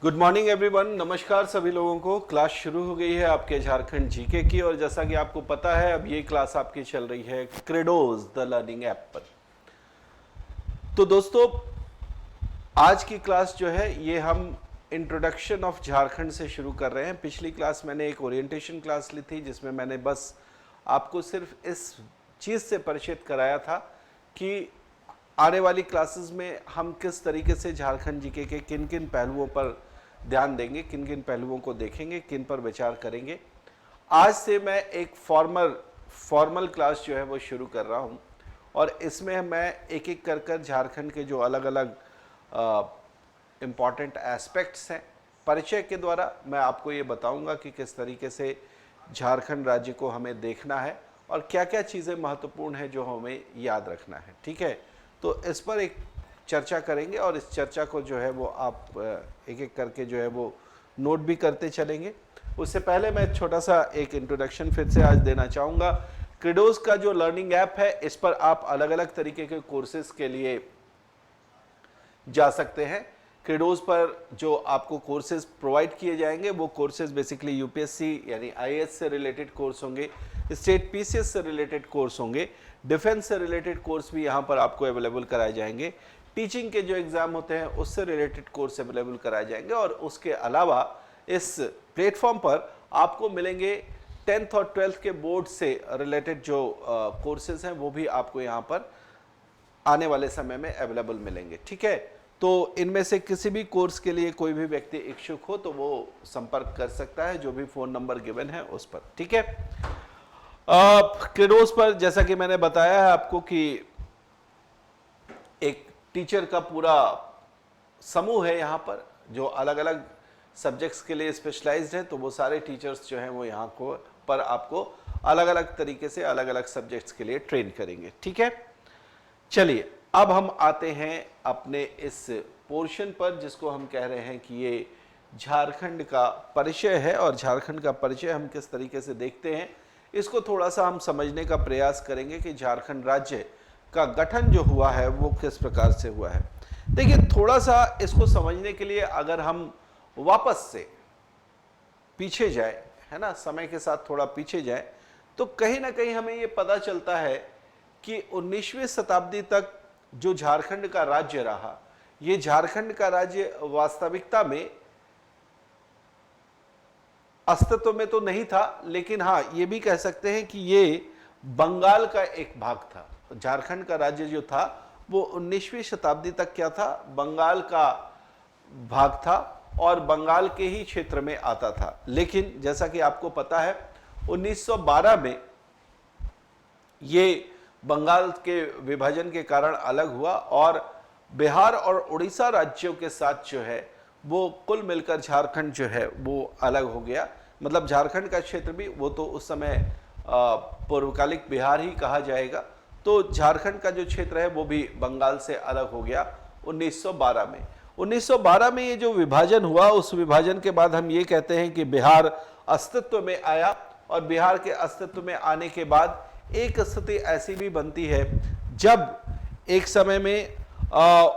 Good morning everyone. नमस्कार सभी लोगों को। क्लास शुरू हो गई है आपके झारखंड जीके की, और जैसा कि आपको पता है अब ये क्लास आपकी चल रही है क्रेडोज द लर्निंग ऐप पर। तो दोस्तों, आज की क्लास जो है ये हम इंट्रोडक्शन ऑफ झारखंड से शुरू कर रहे हैं। पिछली क्लास मैंने एक ओरिएंटेशन क्लास ली थी जिसमें मैंने बस आपको सिर्फ इस चीज़ से परिचित कराया था कि आने वाली क्लासेस में हम किस तरीके से झारखंड जीके के किन किन पहलुओं पर ध्यान देंगे, किन किन पहलुओं को देखेंगे, किन पर विचार करेंगे। आज से मैं एक फॉर्मल क्लास जो है वो शुरू कर रहा हूँ, और इसमें मैं एक एक कर झारखंड के जो अलग अलग इम्पॉर्टेंट एस्पेक्ट्स हैं, परिचय के द्वारा मैं आपको ये बताऊंगा कि किस तरीके से झारखंड राज्य को हमें देखना है और क्या क्या चीज़ें महत्वपूर्ण हैं जो हमें याद रखना है। ठीक है, तो इस पर एक चर्चा करेंगे, और इस चर्चा को जो है वो आप एक एक करके जो है वो नोट भी करते चलेंगे। उससे पहले मैं छोटा सा एक इंट्रोडक्शन फिर से आज देना चाहूँगा। क्रेडोज का जो लर्निंग ऐप है, इस पर आप अलग अलग तरीके के कोर्सेज के लिए जा सकते हैं। क्रेडोज पर जो आपको कोर्सेज प्रोवाइड किए जाएंगे वो कोर्सेज बेसिकली यूपीएससी यानी आईएएस से रिलेटेड कोर्स होंगे, स्टेट पीसीएस से रिलेटेड कोर्स होंगे, डिफेंस से रिलेटेड कोर्स भी यहाँ पर आपको अवेलेबल कराए जाएंगे, टीचिंग के जो एग्ज़ाम होते हैं उससे रिलेटेड कोर्स अवेलेबल कराए जाएंगे, और उसके अलावा इस प्लेटफॉर्म पर आपको मिलेंगे 10th और 12th के बोर्ड से रिलेटेड जो कोर्सेज हैं वो भी आपको यहाँ पर आने वाले समय में अवेलेबल मिलेंगे। ठीक है, तो इनमें से किसी भी कोर्स के लिए कोई भी व्यक्ति इच्छुक हो तो वो संपर्क कर सकता है, जो भी फ़ोन नंबर गिवन है उस पर। ठीक है, क्रेडोज पर जैसा कि मैंने बताया है आपको कि एक टीचर का पूरा समूह है यहाँ पर जो अलग अलग सब्जेक्ट्स के लिए स्पेशलाइज्ड है। तो वो सारे टीचर्स जो हैं वो यहाँ को पर आपको अलग अलग तरीके से अलग अलग सब्जेक्ट्स के लिए ट्रेन करेंगे। ठीक है, चलिए अब हम आते हैं अपने इस पोर्शन पर जिसको हम कह रहे हैं कि ये झारखंड का परिचय है, और झारखंड का परिचय हम किस तरीके से देखते हैं इसको थोड़ा सा हम समझने का प्रयास करेंगे कि झारखंड राज्य का गठन जो हुआ है वो किस प्रकार से हुआ है। देखिए, थोड़ा सा इसको समझने के लिए अगर हम वापस से पीछे जाए, है ना, समय के साथ थोड़ा पीछे जाए, तो कहीं ना कहीं हमें ये पता चलता है कि 19वीं शताब्दी तक जो झारखंड का राज्य रहा, ये झारखंड का राज्य वास्तविकता में अस्तित्व में तो नहीं था, लेकिन हाँ ये भी कह सकते हैं कि ये बंगाल का एक भाग था। झारखंड का राज्य जो था वो 19वीं शताब्दी तक क्या था, बंगाल का भाग था और बंगाल के ही क्षेत्र में आता था। लेकिन जैसा कि आपको पता है 1912 में ये बंगाल के विभाजन के कारण अलग हुआ, और बिहार और उड़ीसा राज्यों के साथ जो है वो कुल मिलकर झारखंड जो है वो अलग हो गया। मतलब झारखंड का क्षेत्र भी, वो तो उस समय पूर्वकालिक बिहार ही कहा जाएगा, तो झारखंड का जो क्षेत्र है वो भी बंगाल से अलग हो गया 1912 में। 1912 में ये जो विभाजन हुआ, उस विभाजन के बाद हम ये कहते हैं कि बिहार अस्तित्व में आया, और बिहार के अस्तित्व में आने के बाद एक स्थिति ऐसी भी बनती है जब एक समय में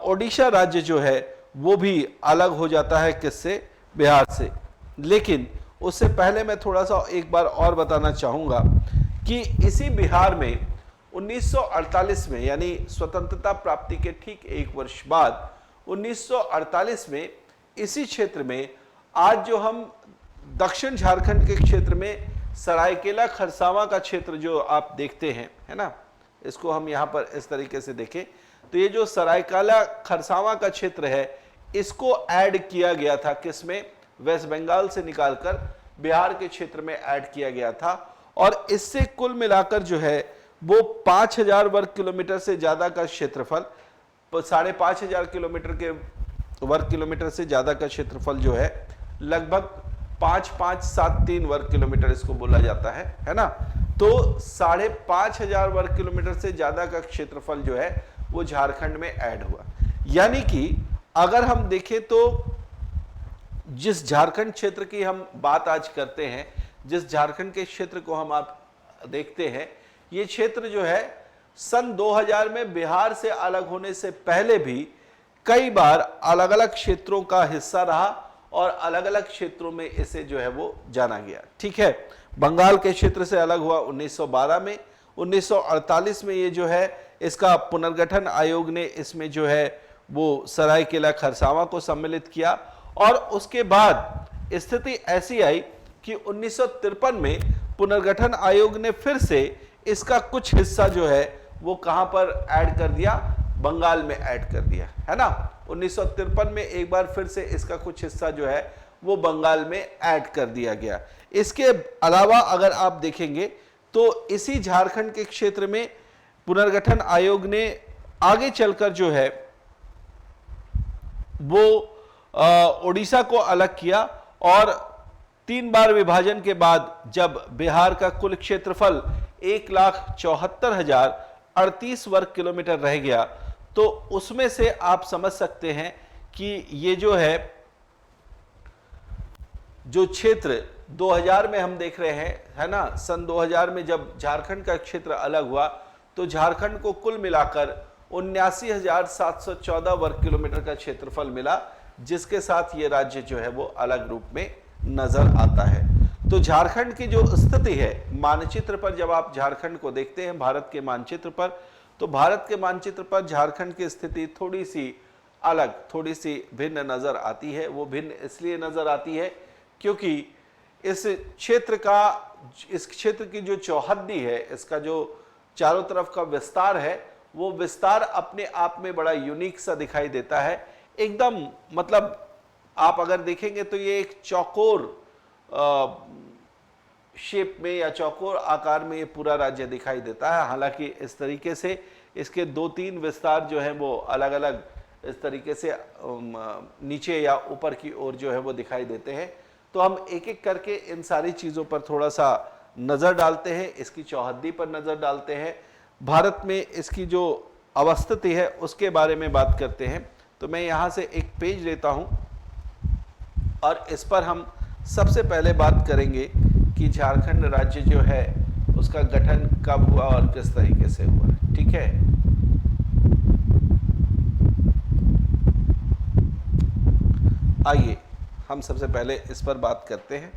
ओडिशा राज्य जो है वो भी अलग हो जाता है, किससे, बिहार से। लेकिन उससे पहले मैं थोड़ा सा एक बार और बताना चाहूँगा कि इसी बिहार में 1948 में, यानी स्वतंत्रता प्राप्ति के ठीक एक वर्ष बाद 1948 में इसी क्षेत्र में, आज जो हम दक्षिण झारखंड के क्षेत्र में सरायकेला खरसावां का क्षेत्र जो आप देखते हैं, है ना, इसको हम यहाँ पर इस तरीके से देखें तो ये जो सरायकेला खरसावां का क्षेत्र है इसको ऐड किया गया था, किसमें, वेस्ट बंगाल से निकालकर बिहार के क्षेत्र में ऐड किया गया था, और इससे कुल मिलाकर जो है वो 5000 वर्ग किलोमीटर से ज्यादा का क्षेत्रफल, 5,500 वर्ग किलोमीटर से ज्यादा का क्षेत्रफल जो है, लगभग 5573 वर्ग किलोमीटर इसको बोला जाता है ना। तो 5,500 वर्ग किलोमीटर से ज्यादा का क्षेत्रफल जो है वो झारखंड में ऐड हुआ। यानी कि अगर हम देखें तो जिस झारखंड क्षेत्र की हम बात आज करते हैं, जिस झारखंड के क्षेत्र को हम आप देखते हैं, ये क्षेत्र जो है सन 2000 में बिहार से अलग होने से पहले भी कई बार अलग अलग क्षेत्रों का हिस्सा रहा, और अलग अलग क्षेत्रों में इसे जो है वो जाना गया। ठीक है, बंगाल के क्षेत्र से अलग हुआ 1912 में। 1948 में ये जो है इसका पुनर्गठन आयोग ने इसमें जो है वो सरायकेला खरसावां को सम्मिलित किया, और उसके बाद स्थिति ऐसी आई कि 1953 में पुनर्गठन आयोग ने फिर से इसका कुछ हिस्सा जो है वो कहां पर ऐड कर दिया, बंगाल में ऐड कर दिया, है ना। 1953 में एक बार फिर से इसका कुछ हिस्सा जो है वो बंगाल में ऐड कर दिया गया। इसके अलावा अगर आप देखेंगे तो इसी झारखंड के क्षेत्र में पुनर्गठन आयोग ने आगे चलकर जो है वो ओडिशा को अलग किया, और 3 बार विभाजन के बाद जब बिहार का कुल क्षेत्रफल 1,74,038 वर्ग किलोमीटर रह गया, तो उसमें से आप समझ सकते हैं कि ये जो है जो क्षेत्र 2000 में हम देख रहे हैं, है ना, सन 2000 में जब झारखंड का क्षेत्र अलग हुआ तो झारखंड को कुल मिलाकर 79,714 वर्ग किलोमीटर का क्षेत्रफल मिला, जिसके साथ ये राज्य जो है वो अलग रूप में नजर आता है। तो झारखंड की जो स्थिति है मानचित्र पर, जब आप झारखंड को देखते हैं भारत के मानचित्र पर, तो भारत के मानचित्र पर झारखंड की स्थिति थोड़ी सी अलग, थोड़ी सी भिन्न नजर आती है। वो भिन्न इसलिए नजर आती है क्योंकि इस क्षेत्र की जो चौहद्दी है, इसका जो चारों तरफ का विस्तार है, वो विस्तार अपने आप में बड़ा यूनिक सा दिखाई देता है। एकदम मतलब आप अगर देखेंगे तो ये एक चौकोर शेप में या चौकोर आकार में ये पूरा राज्य दिखाई देता है। हालांकि इस तरीके से इसके 2-3 विस्तार जो हैं वो अलग अलग इस तरीके से नीचे या ऊपर की ओर जो है वो दिखाई देते हैं। तो हम एक एक करके इन सारी चीज़ों पर थोड़ा सा नज़र डालते हैं, इसकी चौहद्दी पर नज़र डालते हैं, भारत में इसकी जो अवस्थिति है उसके बारे में बात करते हैं। तो मैं यहाँ से एक पेज लेता हूँ और इस पर हम सबसे पहले बात करेंगे कि झारखंड राज्य जो है उसका गठन कब हुआ और किस तरीके से हुआ। ठीक है, आइए हम सबसे पहले इस पर बात करते हैं।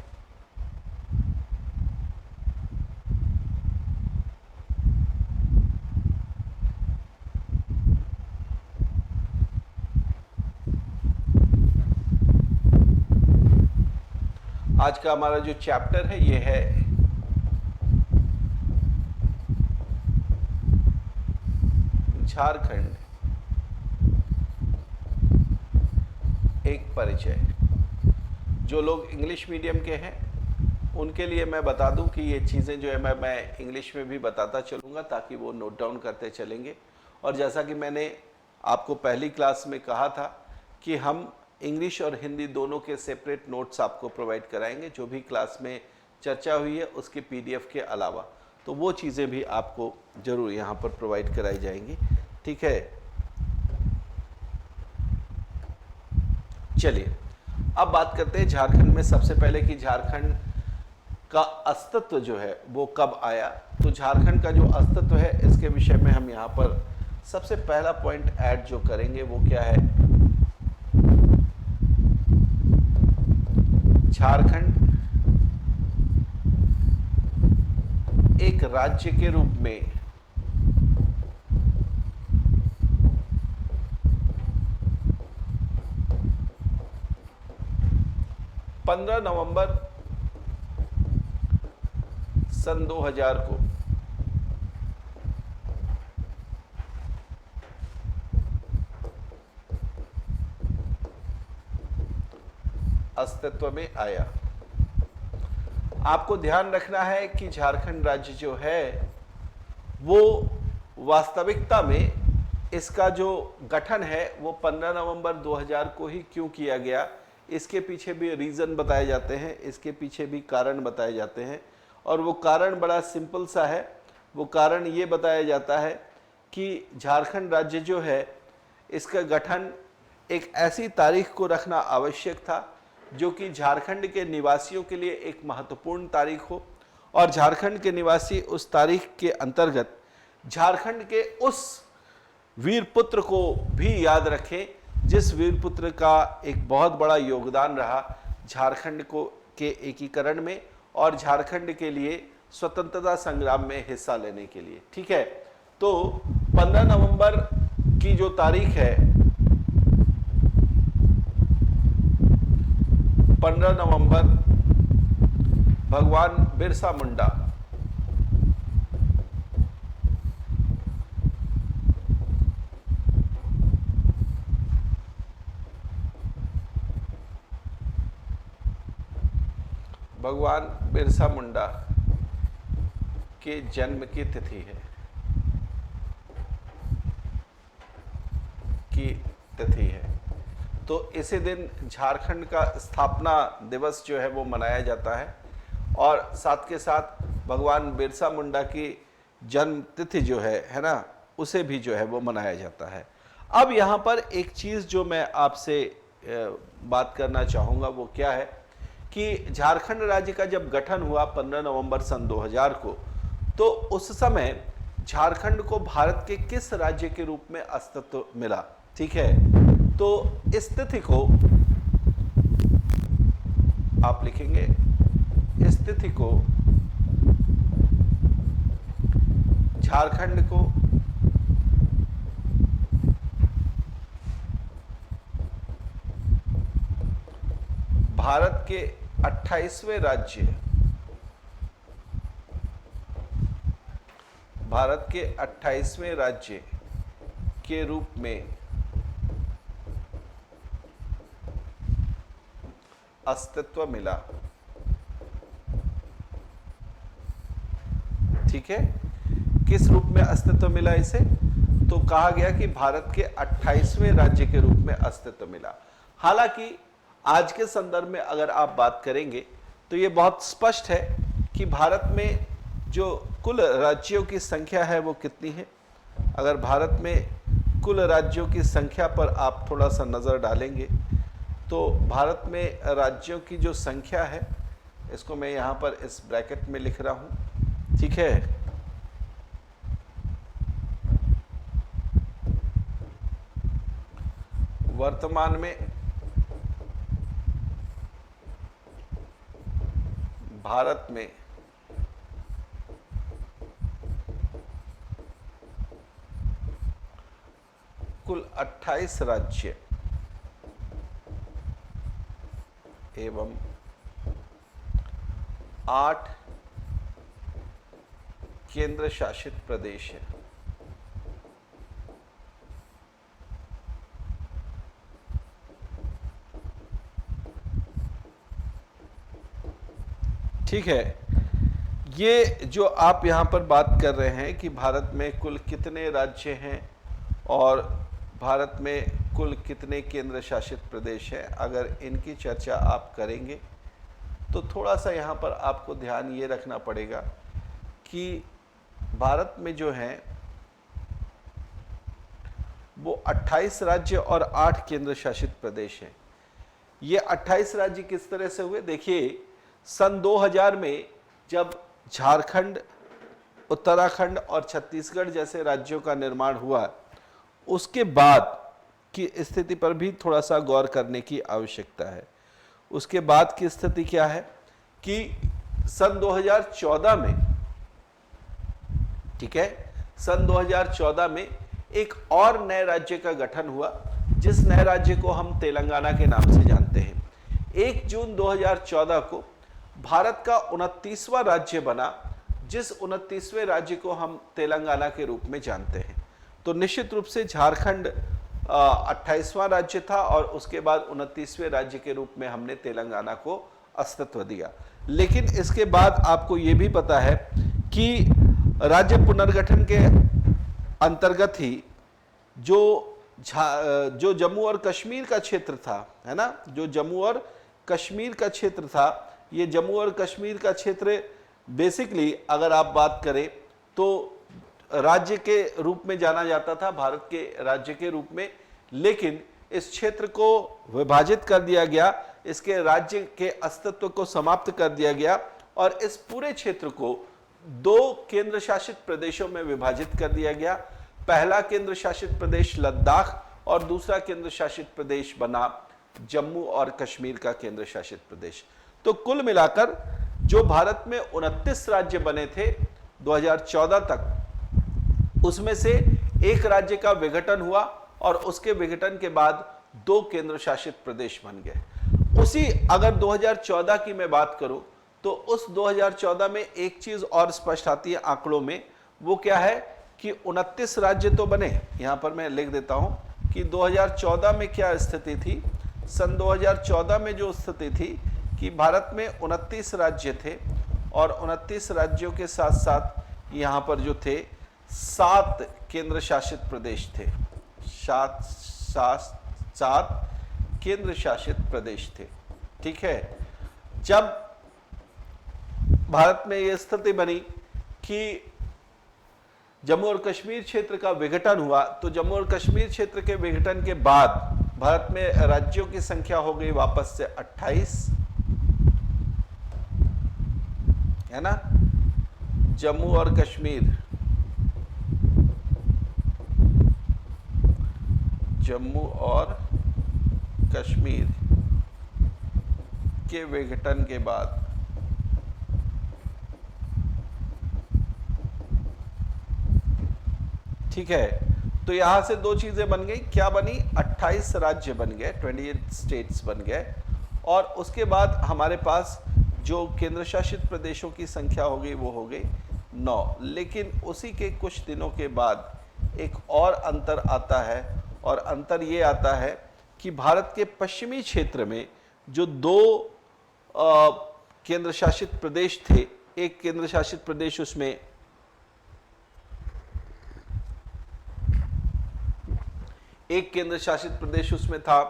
आज का हमारा जो चैप्टर है ये है झारखंड एक परिचय। जो लोग इंग्लिश मीडियम के हैं उनके लिए मैं बता दूं कि ये चीज़ें जो है मैं इंग्लिश में भी बताता चलूँगा ताकि वो नोट डाउन करते चलेंगे। और जैसा कि मैंने आपको पहली क्लास में कहा था कि हम इंग्लिश और हिंदी दोनों के सेपरेट नोट्स आपको प्रोवाइड कराएंगे, जो भी क्लास में चर्चा हुई है उसके पीडीएफ के अलावा, तो वो चीज़ें भी आपको ज़रूर यहाँ पर प्रोवाइड कराई जाएंगी। ठीक है, चलिए अब बात करते हैं झारखंड में सबसे पहले कि झारखंड का अस्तित्व जो है वो कब आया। तो झारखंड का जो अस्तित्व है इसके विषय में हम यहाँ पर सबसे पहला पॉइंट ऐड जो करेंगे वो क्या है, झारखंड एक राज्य के रूप में 15 नवंबर सन 2000 को अस्तित्व में आया। आपको ध्यान रखना है कि झारखंड राज्य जो है वो वास्तविकता में इसका जो गठन है वो 15 नवंबर 2000 को ही क्यों किया गया, इसके पीछे भी रीज़न बताए जाते हैं, इसके पीछे भी कारण बताए जाते हैं। और वो कारण बड़ा सिंपल सा है। वो कारण ये बताया जाता है कि झारखंड राज्य जो है इसका गठन एक ऐसी तारीख को रखना आवश्यक था जो कि झारखंड के निवासियों के लिए एक महत्वपूर्ण तारीख हो, और झारखंड के निवासी उस तारीख के अंतर्गत झारखंड के उस वीर पुत्र को भी याद रखें जिस वीरपुत्र का एक बहुत बड़ा योगदान रहा झारखंड को के एकीकरण में और झारखंड के लिए स्वतंत्रता संग्राम में हिस्सा लेने के लिए। ठीक है, तो 15 नवंबर की जो तारीख है, 15 नवंबर भगवान बिरसा मुंडा भगवान बिरसा मुंडा के जन्म की तिथि है, तो इसी दिन झारखंड का स्थापना दिवस जो है वो मनाया जाता है और साथ के साथ भगवान बिरसा मुंडा की जन्म तिथि जो है ना, उसे भी जो है वो मनाया जाता है। अब यहाँ पर एक चीज़ जो मैं आपसे बात करना चाहूँगा वो क्या है कि झारखंड राज्य का जब गठन हुआ 15 नवंबर सन 2000 को, तो उस समय झारखंड को भारत के किस राज्य के रूप में अस्तित्व मिला। ठीक है, तो इस तिथि को आप लिखेंगे, इस तिथि को झारखंड को भारत के 28वें राज्य, भारत के 28वें राज्य के रूप में अस्तित्व मिला। ठीक है, किस रूप में अस्तित्व मिला इसे, तो कहा गया कि भारत के 28वें राज्य के रूप में अस्तित्व मिला। हालांकि आज के संदर्भ में अगर आप बात करेंगे तो ये बहुत स्पष्ट है कि भारत में जो कुल राज्यों की संख्या है वो कितनी है। अगर भारत में कुल राज्यों की संख्या पर आप थोड़ा सा नज़र डालेंगे तो भारत में राज्यों की जो संख्या है, इसको मैं यहाँ पर इस ब्रैकेट में लिख रहा हूँ। ठीक है, वर्तमान में भारत में कुल 28 राज्य एवं 8 केंद्र शासित प्रदेश है। ठीक है, ये जो आप यहाँ पर बात कर रहे हैं कि भारत में कुल कितने राज्य हैं और भारत में कुल कितने केंद्र शासित प्रदेश हैं, अगर इनकी चर्चा आप करेंगे तो थोड़ा सा यहाँ पर आपको ध्यान ये रखना पड़ेगा कि भारत में जो हैं वो 28 राज्य और 8 केंद्र शासित प्रदेश हैं। ये 28 राज्य किस तरह से हुए, देखिए सन 2000 में जब झारखंड, उत्तराखंड और छत्तीसगढ़ जैसे राज्यों का निर्माण हुआ, उसके बाद की स्थिति पर भी थोड़ा सा गौर करने की आवश्यकता है। उसके बाद की स्थिति क्या है कि सन 2014 में, ठीक है, सन 2014 में एक और नए राज्य का गठन हुआ, जिस नए राज्य को हम तेलंगाना के नाम से जानते हैं। 1 जून 2014 को भारत का 29वां राज्य बना, जिस 29वें राज्य को हम तेलंगाना के रूप में जानते हैं। तो निश्चित रूप से झारखंड 28वां राज्य था और उसके बाद 29वें राज्य के रूप में हमने तेलंगाना को अस्तित्व दिया। लेकिन इसके बाद आपको ये भी पता है कि राज्य पुनर्गठन के अंतर्गत ही जो जम्मू और कश्मीर का क्षेत्र था, है ना, जो जम्मू और कश्मीर का क्षेत्र था, ये जम्मू और कश्मीर का क्षेत्र बेसिकली अगर आप बात करें तो राज्य के रूप में जाना जाता था, भारत के राज्य के रूप में, लेकिन इस क्षेत्र को विभाजित कर दिया गया, इसके राज्य के अस्तित्व को समाप्त कर दिया गया और इस पूरे क्षेत्र को 2 केंद्र शासित प्रदेशों में विभाजित कर दिया गया। पहला केंद्र शासित प्रदेश लद्दाख और दूसरा केंद्र शासित प्रदेश बना जम्मू और कश्मीर का केंद्र शासित प्रदेश। तो कुल मिलाकर जो भारत में 29 राज्य बने थे 2014 तक, उसमें से एक राज्य का विघटन हुआ और उसके विघटन के बाद 2 केंद्र शासित प्रदेश बन गए। उसी अगर 2014 की मैं बात करूं तो उस 2014 में एक चीज और स्पष्ट आती है आंकड़ों में, वो क्या है कि 29 राज्य तो बने। यहां पर मैं लिख देता हूं कि 2014 में क्या स्थिति थी। सन 2014 में जो स्थिति थी कि भारत में 29 राज्य थे और 29 राज्यों के साथ साथ यहां पर जो थे 7 केंद्र शासित प्रदेश थे। 7 केंद्र शासित प्रदेश थे। ठीक है, जब भारत में यह स्थिति बनी कि जम्मू और कश्मीर क्षेत्र का विघटन हुआ, तो जम्मू और कश्मीर क्षेत्र के विघटन के बाद भारत में राज्यों की संख्या हो गई वापस से 28, है ना। जम्मू और कश्मीर, जम्मू और कश्मीर के विघटन के बाद ठीक है, तो यहां से 2 चीजें बन गई। क्या बनी? 28 राज्य बन गए, 28 स्टेट्स बन गए। और उसके बाद हमारे पास जो केंद्र शासित प्रदेशों की संख्या हो गई वो हो गई 9। लेकिन उसी के कुछ दिनों के बाद एक और अंतर आता है, और अंतर ये आता है कि भारत के पश्चिमी क्षेत्र में जो 2 केंद्र शासित प्रदेश थे, एक केंद्र शासित प्रदेश उसमें था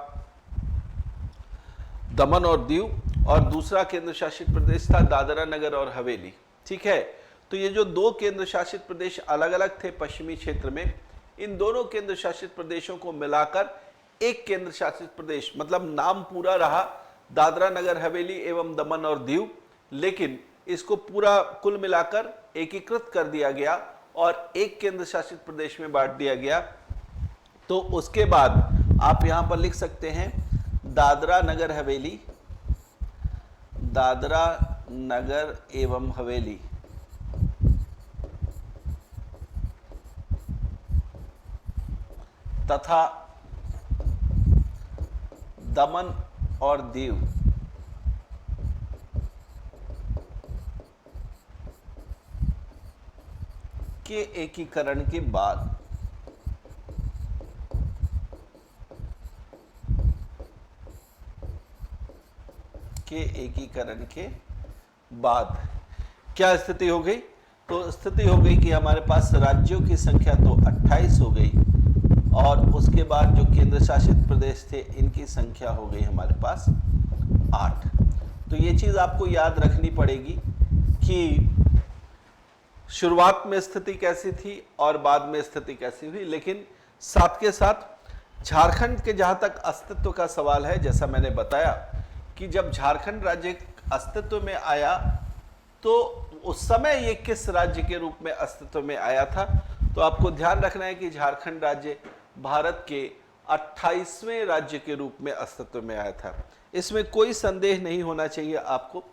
दमन और दीव, और दूसरा केंद्र शासित प्रदेश था दादरा नगर और हवेली। ठीक है, तो ये जो 2 केंद्र शासित प्रदेश अलग अलग थे पश्चिमी क्षेत्र में, इन दोनों केंद्र शासित प्रदेशों को मिलाकर एक केंद्र शासित प्रदेश, मतलब नाम पूरा रहा दादरा नगर हवेली एवं दमन और दीव, लेकिन इसको पूरा कुल मिलाकर एकीकृत कर दिया गया और एक केंद्र शासित प्रदेश में बांट दिया गया। तो उसके बाद आप यहां पर लिख सकते हैं दादरा नगर हवेली, दादरा नगर एवं हवेली, तथा दमन और दीव के एकीकरण के बाद क्या स्थिति हो गई? तो स्थिति हो गई कि हमारे पास राज्यों की संख्या तो 28 हो गई, और उसके बाद जो केंद्र शासित प्रदेश थे इनकी संख्या हो गई हमारे पास 8। तो ये चीज आपको याद रखनी पड़ेगी कि शुरुआत में स्थिति कैसी थी और बाद में स्थिति कैसी हुई। लेकिन साथ के साथ झारखंड के जहां तक अस्तित्व का सवाल है, जैसा मैंने बताया कि जब झारखंड राज्य अस्तित्व में आया तो उस समय ये किस राज्य के रूप में अस्तित्व में आया था, तो आपको ध्यान रखना है कि झारखंड राज्य भारत के 28वें राज्य के रूप में अस्तित्व में आया था। इसमें कोई संदेह नहीं होना चाहिए आपको।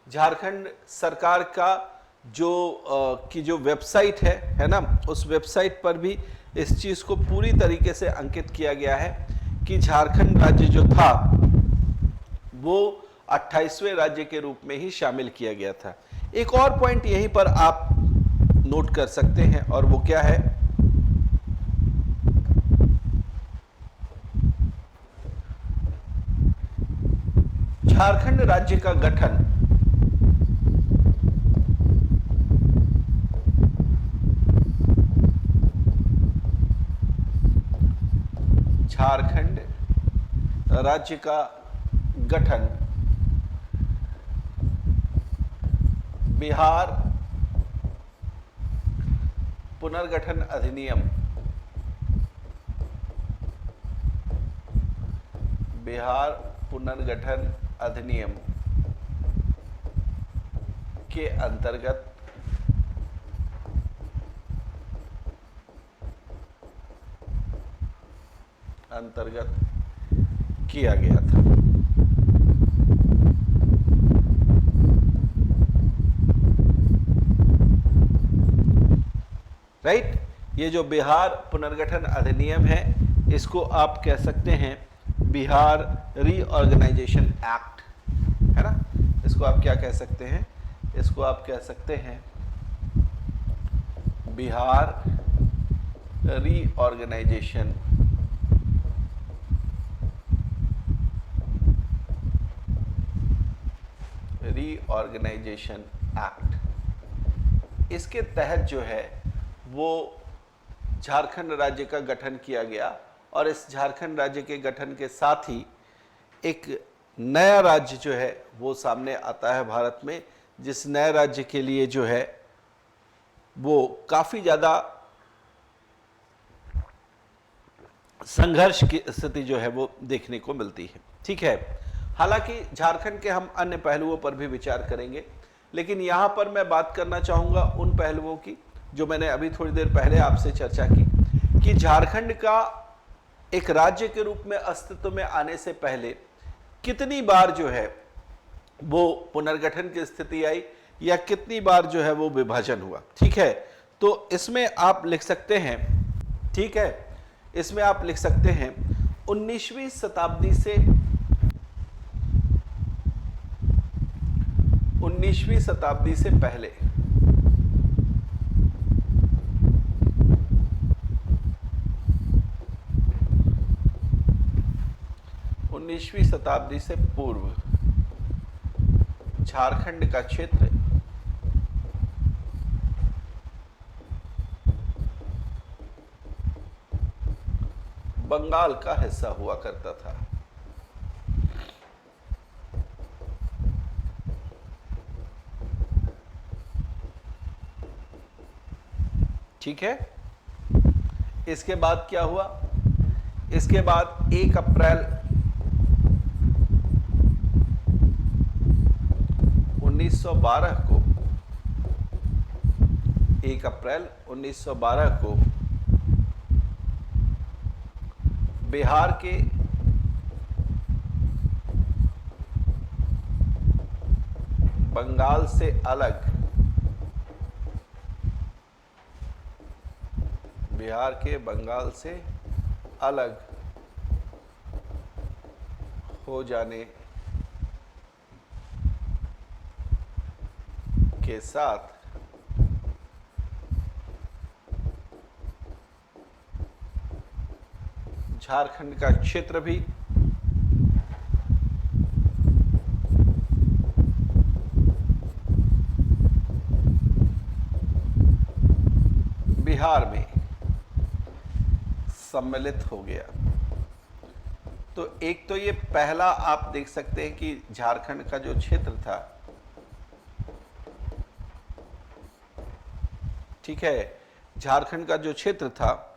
झारखंड सरकार का जो वेबसाइट है ना, उस वेबसाइट पर भी इस चीज को पूरी तरीके से अंकित किया गया है कि झारखंड राज्य जो था वो 28वें राज्य के रूप में ही शामिल किया गया था। एक और पॉइंट यहीं पर आप नोट कर सकते हैं, और वो क्या है, झारखंड राज्य का गठन बिहार पुनर्गठन अधिनियम, बिहार पुनर्गठन अधिनियम के अंतर्गत अंतर्गत किया गया था। राइट, ये जो बिहार पुनर्गठन अधिनियम है इसको आप कह सकते हैं बिहार रीऑर्गेनाइजेशन एक्ट, है ना। इसको आप क्या कह सकते हैं, इसको आप कह सकते हैं बिहार रीऑर्गेनाइजेशन एक्ट। इसके तहत जो है वो झारखंड राज्य का गठन किया गया और इस झारखंड राज्य के गठन के साथ ही एक नया राज्य जो है वो सामने आता है भारत में, जिस नए राज्य के लिए जो है वो काफी ज्यादा संघर्ष की स्थिति जो है वो देखने को मिलती है। ठीक है, हालांकि झारखंड के हम अन्य पहलुओं पर भी विचार करेंगे, लेकिन यहां पर मैं बात करना चाहूंगा उन पहलुओं की जो मैंने अभी थोड़ी देर पहले आपसे चर्चा की कि झारखंड का एक राज्य के रूप में अस्तित्व में आने से पहले कितनी बार जो है वो पुनर्गठन की स्थिति आई या कितनी बार जो है वो विभाजन हुआ। ठीक है, तो इसमें आप लिख सकते हैं, ठीक है, इसमें आप लिख सकते हैं 19वीं शताब्दी से 19वीं शताब्दी से पहले 19वीं शताब्दी से पूर्व झारखंड का क्षेत्र बंगाल का हिस्सा हुआ करता था। ठीक है, इसके बाद क्या हुआ, इसके बाद 1 अप्रैल 1912 को 1 अप्रैल 1912 को बिहार के बंगाल से अलग, बिहार के बंगाल से अलग हो जाने के साथ झारखंड का क्षेत्र भी बिहार में सम्मिलित हो गया। तो एक तो ये पहला आप देख सकते हैं कि झारखंड का जो क्षेत्र था, ठीक है, झारखंड का जो क्षेत्र था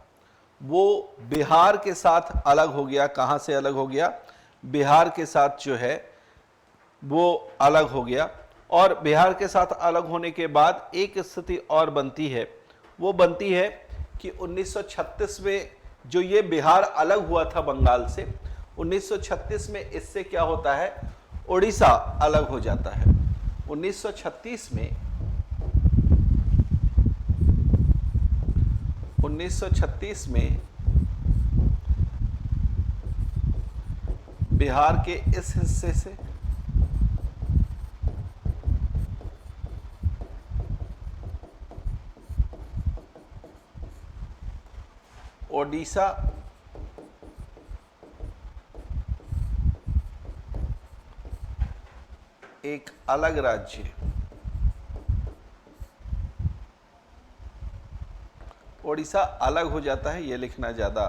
वो बिहार के साथ अलग हो गया। कहां से अलग हो गया, बिहार के साथ जो है वो अलग हो गया। और बिहार के साथ अलग होने के बाद एक स्थिति और बनती है, वो बनती है कि 1936 में जो ये बिहार अलग हुआ था बंगाल से, 1936 में इससे क्या होता है, उड़ीसा अलग हो जाता है। 1936 में 1936 में बिहार के इस हिस्से से ओडिशा एक अलग राज्य, ओडिशा अलग हो जाता है, ये लिखना ज्यादा,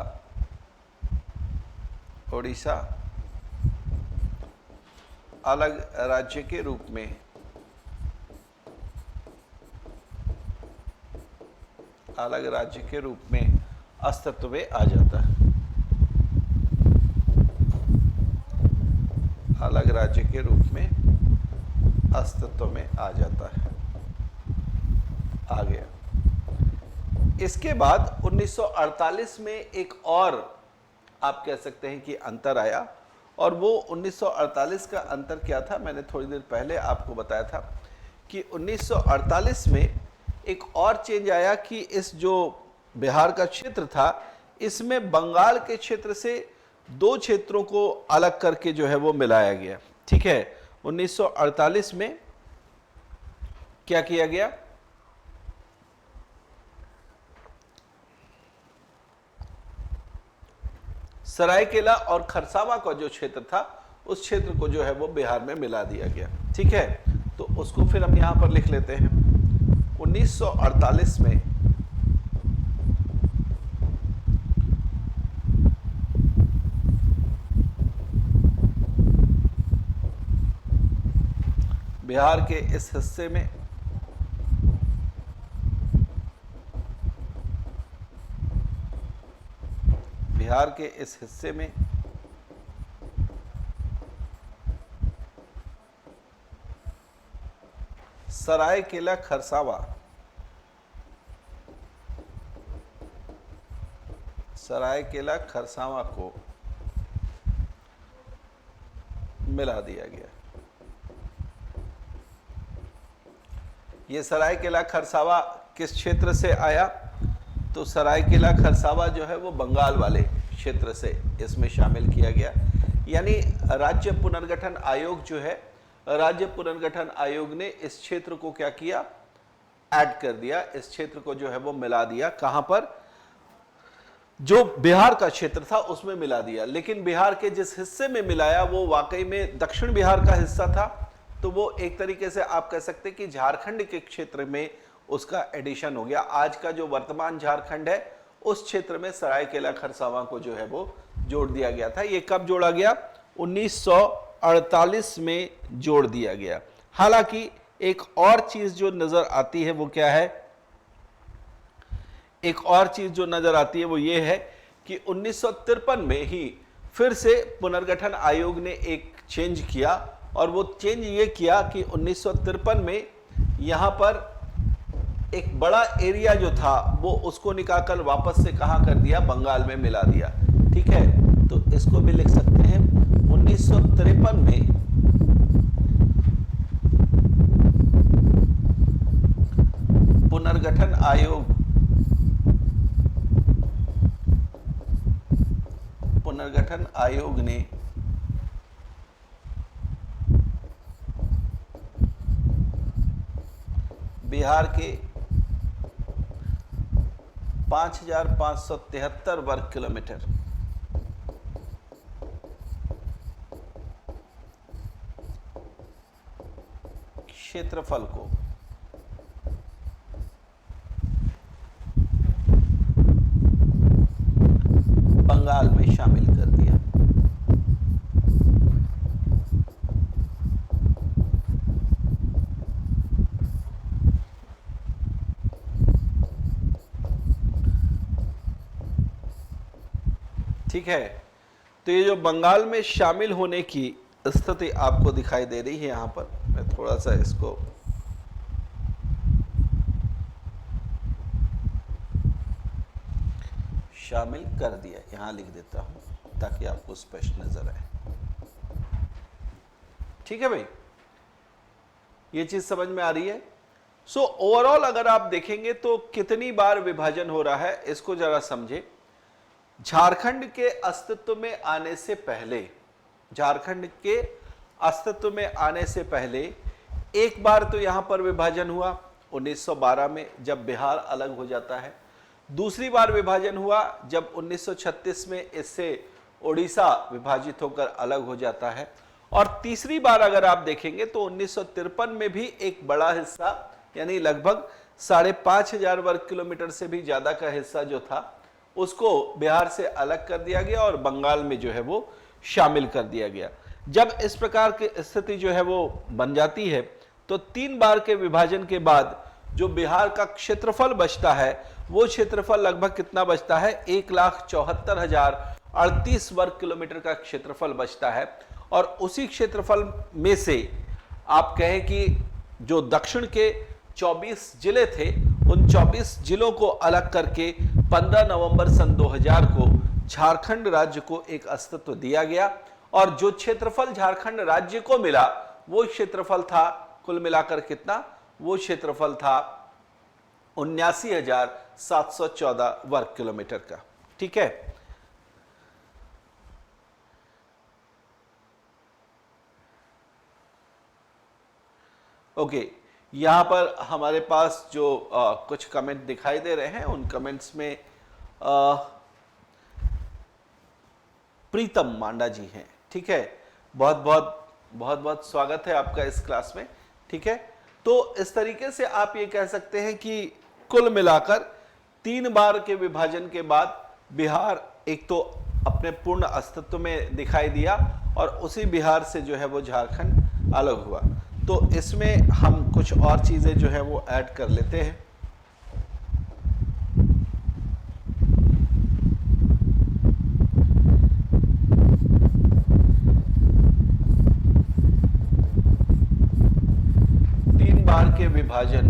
ओडिशा अलग राज्य के रूप में अलग राज्य के रूप में अस्तित्व में आ जाता है, अलग राज्य के रूप में अस्तित्व में आ जाता है, आ गया। इसके बाद 1948 में एक और आप कह सकते हैं कि अंतर आया। और वो 1948 का अंतर क्या था, मैंने थोड़ी देर पहले आपको बताया था कि 1948 में एक और चेंज आया कि इस जो बिहार का क्षेत्र था, इसमें बंगाल के क्षेत्र से दो क्षेत्रों को अलग करके जो है वो मिलाया गया। ठीक है, 1948 में क्या किया गया, सरायकेला और खरसावां का जो क्षेत्र था उस क्षेत्र को जो है वो बिहार में मिला दिया गया। ठीक है, तो उसको फिर हम यहां पर लिख लेते हैं। 1948 में बिहार के इस हिस्से में सरायकेला खरसावां को मिला दिया गया। ये सरायकेला खरसावां किस क्षेत्र से आया, तो सरायकेला खरसावां जो है वो बंगाल वाले क्षेत्र से इसमें शामिल किया गया। यानी राज्य पुनर्गठन आयोग जो है, राज्य पुनर्गठन आयोग ने इस क्षेत्र को क्या किया, ऐड कर दिया, इस क्षेत्र को जो है वो मिला दिया। कहां पर, जो बिहार का क्षेत्र था उसमें मिला दिया। लेकिन बिहार के जिस हिस्से में मिलाया वो वाकई में दक्षिण बिहार का हिस्सा था, तो वो एक तरीके से आप कह सकते हैं कि झारखंड के क्षेत्र में उसका एडिशन हो गया। आज का जो वर्तमान झारखंड है उस क्षेत्र में सरायकेला खरसावां को जो है वो जोड़ दिया गया था। ये कब जोड़ा गया, 1948 में जोड़ दिया गया। हालांकि एक और चीज जो नजर आती है वो क्या है, एक और चीज जो नजर आती है वो ये है कि 1953 में ही फिर से पुनर्गठन आयोग ने एक चेंज किया, और वो चेंज ये किया कि 1953 में यहां पर एक बड़ा एरिया जो था वो उसको निकालकर वापस से कहां कर दिया, बंगाल में मिला दिया। ठीक है, तो इसको भी लिख सकते हैं 1953 में पुनर्गठन आयोग ने बिहार के 5,573 वर्ग किलोमीटर क्षेत्रफल को बंगाल में शामिल कर दिया। ठीक है, तो ये जो बंगाल में शामिल होने की स्थिति आपको दिखाई दे रही है, यहां पर मैं थोड़ा सा इसको शामिल कर दिया, यहां लिख देता हूं ताकि आपको स्पष्ट नजर आए। ठीक है भाई, ये चीज समझ में आ रही है। सो ओवरऑल अगर आप देखेंगे तो कितनी बार विभाजन हो रहा है इसको जरा समझे। झारखंड के अस्तित्व में आने से पहले, झारखंड के अस्तित्व में आने से पहले एक बार तो यहां पर विभाजन हुआ 1912 में जब बिहार अलग हो जाता है। दूसरी बार विभाजन हुआ जब 1936 में इससे ओडिशा विभाजित होकर अलग हो जाता है। और तीसरी बार अगर आप देखेंगे तो 1953 में भी एक बड़ा हिस्सा यानी लगभग 5,500 वर्ग किलोमीटर से भी ज्यादा का हिस्सा जो था उसको बिहार से अलग कर दिया गया और बंगाल में जो है वो शामिल कर दिया गया। जब इस प्रकार की स्थिति जो है वो बन जाती है तो 3 बार के विभाजन के बाद जो बिहार का क्षेत्रफल बचता है वो क्षेत्रफल लगभग कितना बचता है, 1,74,038 वर्ग किलोमीटर का क्षेत्रफल बचता है। और उसी क्षेत्रफल में से आप कहें कि जो दक्षिण के 24 जिले थे उन 24 जिलों को अलग करके 15 नवंबर सन 2000 को झारखंड राज्य को एक अस्तित्व दिया गया और जो क्षेत्रफल झारखंड राज्य को मिला वो क्षेत्रफल था कुल मिलाकर कितना, वो क्षेत्रफल था 79,714 वर्ग किलोमीटर का। ठीक है, ओके यहां पर हमारे पास जो कुछ कमेंट दिखाई दे रहे हैं, उन कमेंट्स में प्रीतम मांडा जी हैं। ठीक है, बहुत बहुत स्वागत है आपका इस क्लास में। ठीक है, तो इस तरीके से आप ये कह सकते हैं कि कुल मिलाकर 3 बार के विभाजन के बाद बिहार एक तो अपने पूर्ण अस्तित्व में दिखाई दिया और उसी बिहार से जो है वो झारखंड अलग हुआ। तो इसमें हम कुछ और चीजें जो है वो ऐड कर लेते हैं। बार के विभाजन,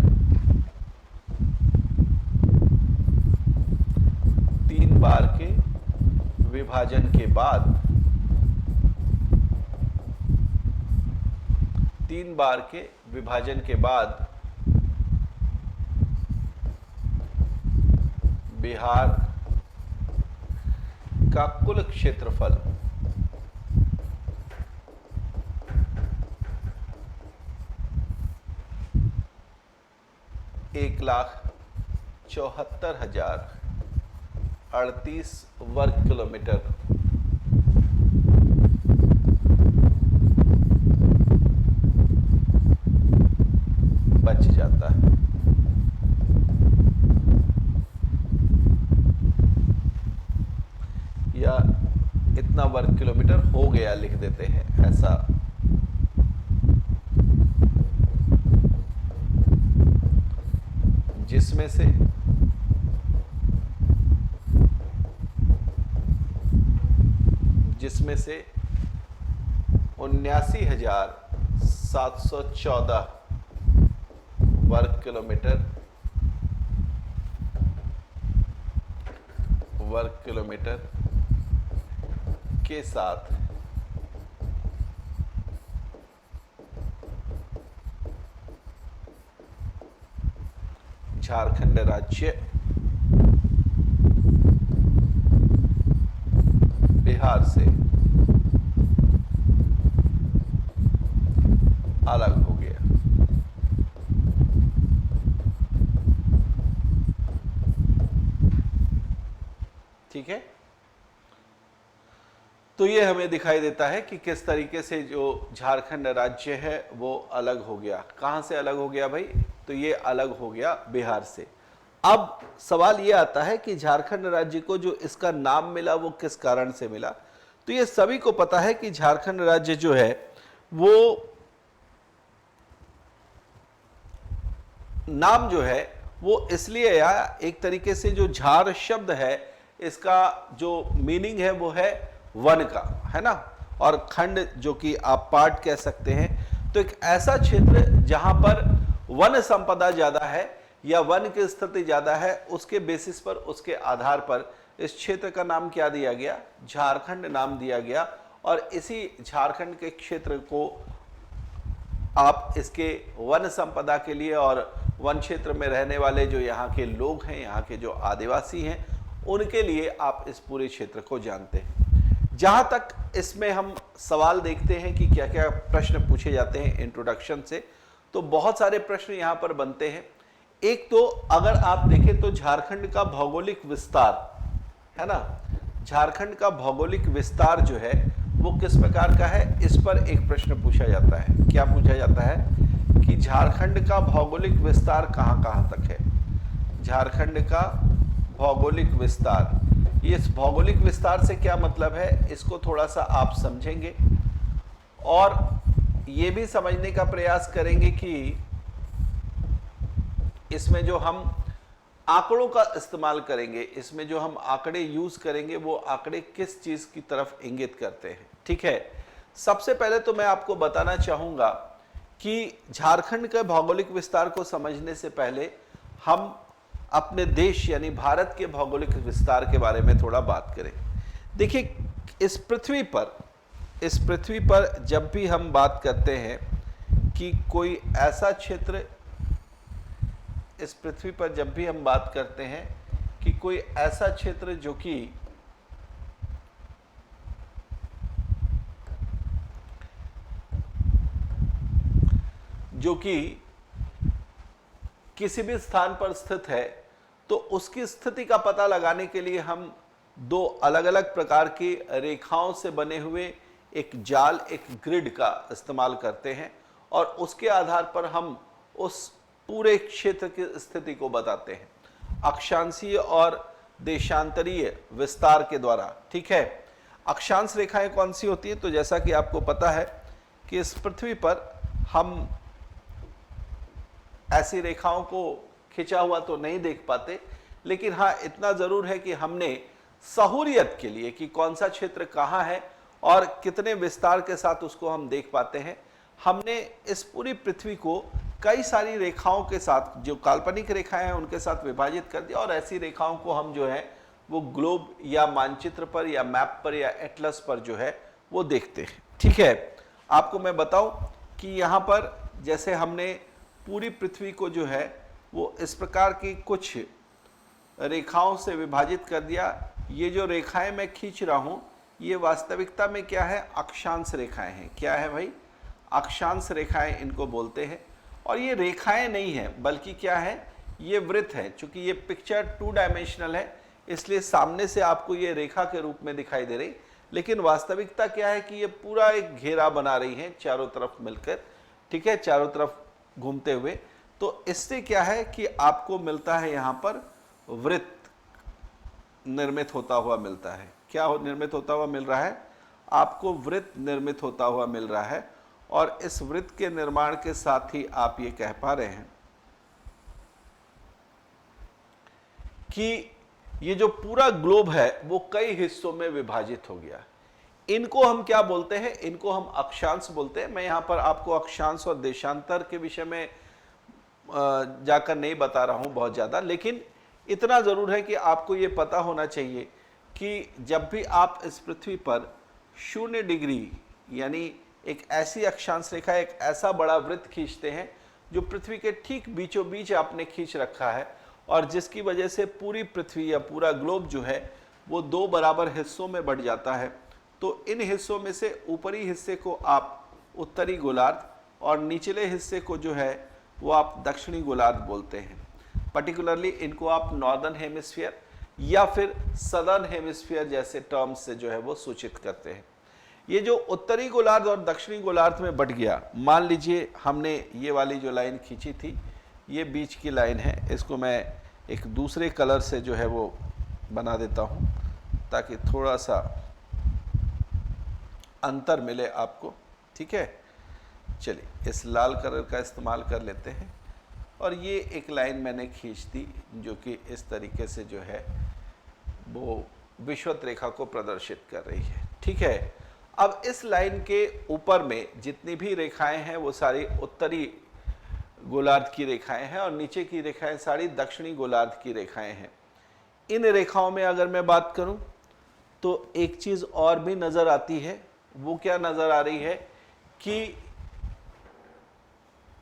3 बार के विभाजन के बाद, 3 बार के विभाजन के बाद बिहार का कुल क्षेत्रफल 1,74,038 वर्ग किलोमीटर बच जाता है। या इतना वर्ग किलोमीटर हो गया लिख देते हैं ऐसा। जिसमें से जिसमें से 79,714 वर्ग किलोमीटर के साथ झारखंड राज्य बिहार से अलग हो गया। ठीक है, तो ये हमें दिखाई देता है कि किस तरीके से जो झारखंड राज्य है वो अलग हो गया। कहां से अलग हो गया भाई? तो ये अलग हो गया बिहार से। अब सवाल ये आता है कि झारखंड राज्य को जो इसका नाम मिला वो किस कारण से मिला? तो ये सभी को पता है कि झारखंड राज्य जो है वो नाम जो है वो इसलिए आया, एक तरीके से जो झार शब्द है इसका जो मीनिंग है वो है वन का, है ना, और खंड जो कि आप पार्ट कह सकते हैं। तो एक ऐसा क्षेत्र जहां पर वन संपदा ज्यादा है या वन की स्थिति ज्यादा है, उसके बेसिस पर, उसके आधार पर इस क्षेत्र का नाम क्या दिया गया? झारखंड नाम दिया गया। और इसी झारखंड के क्षेत्र को आप इसके वन संपदा के लिए और वन क्षेत्र में रहने वाले जो यहाँ के लोग हैं, यहाँ के जो आदिवासी हैं, उनके लिए आप इस पूरे क्षेत्र को जानते हैं। जहां तक इसमें हम सवाल देखते हैं कि क्या क्या प्रश्न पूछे जाते हैं इंट्रोडक्शन से, तो बहुत सारे प्रश्न यहां पर बनते हैं। एक तो अगर आप देखें तो झारखंड का भौगोलिक विस्तार, है ना, झारखंड का भौगोलिक विस्तार जो है वो किस प्रकार का है, इस पर एक प्रश्न पूछा जाता है। क्या पूछा जाता है कि झारखंड का भौगोलिक विस्तार कहां कहां तक है? झारखंड का भौगोलिक विस्तार, ये इस भौगोलिक विस्तार से क्या मतलब है, इसको थोड़ा सा आप समझेंगे और ये भी समझने का प्रयास करेंगे कि इसमें जो हम आंकड़ों का इस्तेमाल करेंगे, इसमें जो हम आंकड़े यूज करेंगे, वो आंकड़े किस चीज की तरफ इंगित करते हैं। ठीक है, सबसे पहले तो मैं आपको बताना चाहूंगा कि झारखंड के भौगोलिक विस्तार को समझने से पहले हम अपने देश यानी भारत के भौगोलिक विस्तार के बारे में थोड़ा बात करें। देखिए, इस पृथ्वी पर जब भी हम बात करते हैं कि कोई ऐसा क्षेत्र, इस पृथ्वी पर जब भी हम बात करते हैं कि कोई ऐसा क्षेत्र जो कि किसी भी स्थान पर स्थित है, तो उसकी स्थिति का पता लगाने के लिए हम दो अलग अलग प्रकार की रेखाओं से बने हुए एक जाल, एक ग्रिड का इस्तेमाल करते हैं और उसके आधार पर हम उस पूरे क्षेत्र की स्थिति को बताते हैं अक्षांशीय और देशांतरीय विस्तार के द्वारा। ठीक है, अक्षांश रेखाएं कौन सी होती हैं? तो जैसा कि आपको पता है कि इस पृथ्वी पर हम ऐसी रेखाओं को खिंचा हुआ तो नहीं देख पाते, लेकिन हाँ इतना जरूर है कि हमने सहूलियत के लिए कि कौन सा क्षेत्र कहाँ है और कितने विस्तार के साथ उसको हम देख पाते हैं, हमने इस पूरी पृथ्वी को कई सारी रेखाओं के साथ, जो काल्पनिक रेखाएं हैं उनके साथ विभाजित कर दिया और ऐसी रेखाओं को हम जो है वो ग्लोब या मानचित्र पर या मैप पर या एटलस पर जो है वो देखते हैं। ठीक है, आपको मैं बताऊं कि यहाँ पर जैसे हमने पूरी पृथ्वी को जो है वो इस प्रकार की कुछ रेखाओं से विभाजित कर दिया। ये जो रेखाएं मैं खींच रहा हूं ये वास्तविकता में क्या है? अक्षांश रेखाएं हैं। क्या है भाई? अक्षांश रेखाएं इनको बोलते हैं। और ये रेखाएं नहीं है बल्कि क्या है? ये वृत्त है। चूंकि ये पिक्चर 2 डायमेंशनल है इसलिए सामने से आपको ये रेखा के रूप में दिखाई दे रही, लेकिन वास्तविकता क्या है कि ये पूरा एक घेरा बना रही है चारों तरफ मिलकर। ठीक है, चारों तरफ घूमते हुए। तो इससे क्या है कि आपको मिलता है यहां पर वृत्त निर्मित होता हुआ मिलता है। क्या निर्मित होता हुआ मिल रहा है? आपको वृत्त निर्मित होता हुआ मिल रहा है और इस वृत्त के निर्माण के साथ ही आप ये कह पा रहे हैं कि ये जो पूरा ग्लोब है वो कई हिस्सों में विभाजित हो गया। इनको हम क्या बोलते हैं? इनको हम अक्षांश बोलते हैं। मैं यहां पर आपको अक्षांश और देशांतर के विषय में जाकर नहीं बता रहा हूं बहुत ज्यादा, लेकिन इतना जरूर है कि आपको ये पता होना चाहिए कि जब भी आप इस पृथ्वी पर 0 डिग्री यानी एक ऐसी अक्षांश रेखा, एक ऐसा बड़ा वृत्त खींचते हैं जो पृथ्वी के ठीक बीचों बीच आपने खींच रखा है और जिसकी वजह से पूरी पृथ्वी या पूरा ग्लोब जो है वो 2 बराबर हिस्सों में बढ़ जाता है। तो इन हिस्सों में से ऊपरी हिस्से को आप उत्तरी गोलार्ध और निचले हिस्से को जो है वो आप दक्षिणी गोलार्ध बोलते हैं। पर्टिकुलरली इनको आप नॉर्दर्न हेमिस्फीयर या फिर सदर्न हेमिस्फीयर जैसे टर्म्स से जो है वो सूचित करते हैं। ये जो उत्तरी गोलार्ध और दक्षिणी गोलार्ध में बट गया, मान लीजिए हमने ये वाली जो लाइन खींची थी ये बीच की लाइन है, इसको मैं एक दूसरे कलर से जो है वो बना देता हूँ ताकि थोड़ा सा अंतर मिले आपको। ठीक है, चलिए इस लाल कलर का इस्तेमाल कर लेते हैं और ये एक लाइन मैंने खींच दी जो कि इस तरीके से जो है वो विषुवत रेखा को प्रदर्शित कर रही है। ठीक है, अब इस लाइन के ऊपर में जितनी भी रेखाएं हैं वो सारी उत्तरी गोलार्ध की रेखाएं हैं और नीचे की रेखाएं सारी दक्षिणी गोलार्ध की रेखाएं हैं। इन रेखाओं में अगर मैं बात करूं तो एक चीज और भी नजर आती है। वो क्या नजर आ रही है कि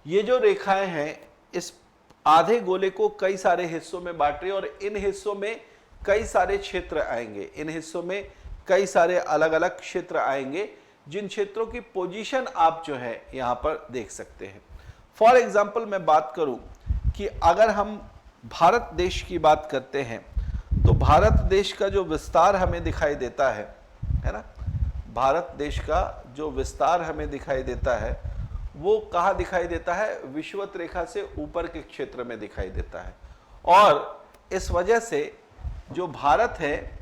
ये जो रेखाएं हैं इस आधे गोले को कई सारे हिस्सों में बांट रही है और इन हिस्सों में कई सारे क्षेत्र आएंगे। इन हिस्सों में कई सारे अलग अलग क्षेत्र आएंगे जिन क्षेत्रों की पोजीशन आप जो है यहां पर देख सकते हैं। फॉर एग्जाम्पल मैं बात करूं कि अगर हम भारत देश की बात करते हैं तो भारत देश का जो विस्तार हमें दिखाई देता है ना, भारत देश का जो विस्तार हमें दिखाई देता है वो कहाँ दिखाई देता है? विषुवत रेखा से ऊपर के क्षेत्र में दिखाई देता है। और इस वजह से जो भारत है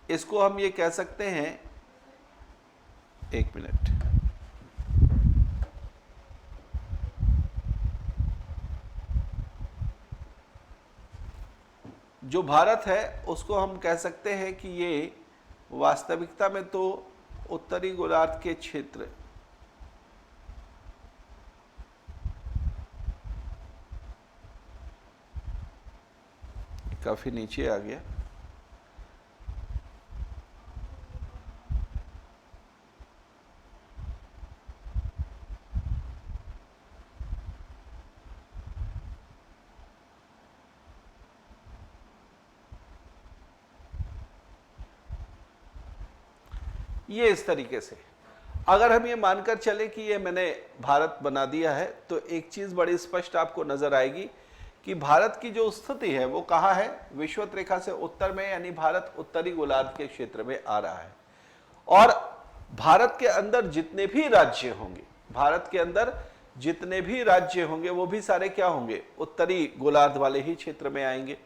इसको हम ये कह सकते हैं, एक मिनट, जो भारत है उसको हम कह सकते हैं कि ये वास्तविकता में तो उत्तरी गोलार्ध के क्षेत्र काफी नीचे आ गया। ये इस तरीके से। अगर हम ये मानकर चले कि ये मैंने भारत बना दिया है, तो एक चीज बड़ी स्पष्ट आपको नजर आएगी कि भारत की जो स्थिति है वो कहाँ है, विषुवत रेखा से उत्तर में, यानी भारत उत्तरी गोलार्ध के क्षेत्र में आ रहा है। और भारत के अंदर जितने भी राज्य होंगे, भारत के अंदर जितने भी राज्य होंगे वो भी सारे क्या होंगे, उत्तरी गोलार्ध वाले ही क्षेत्र में आएंगे।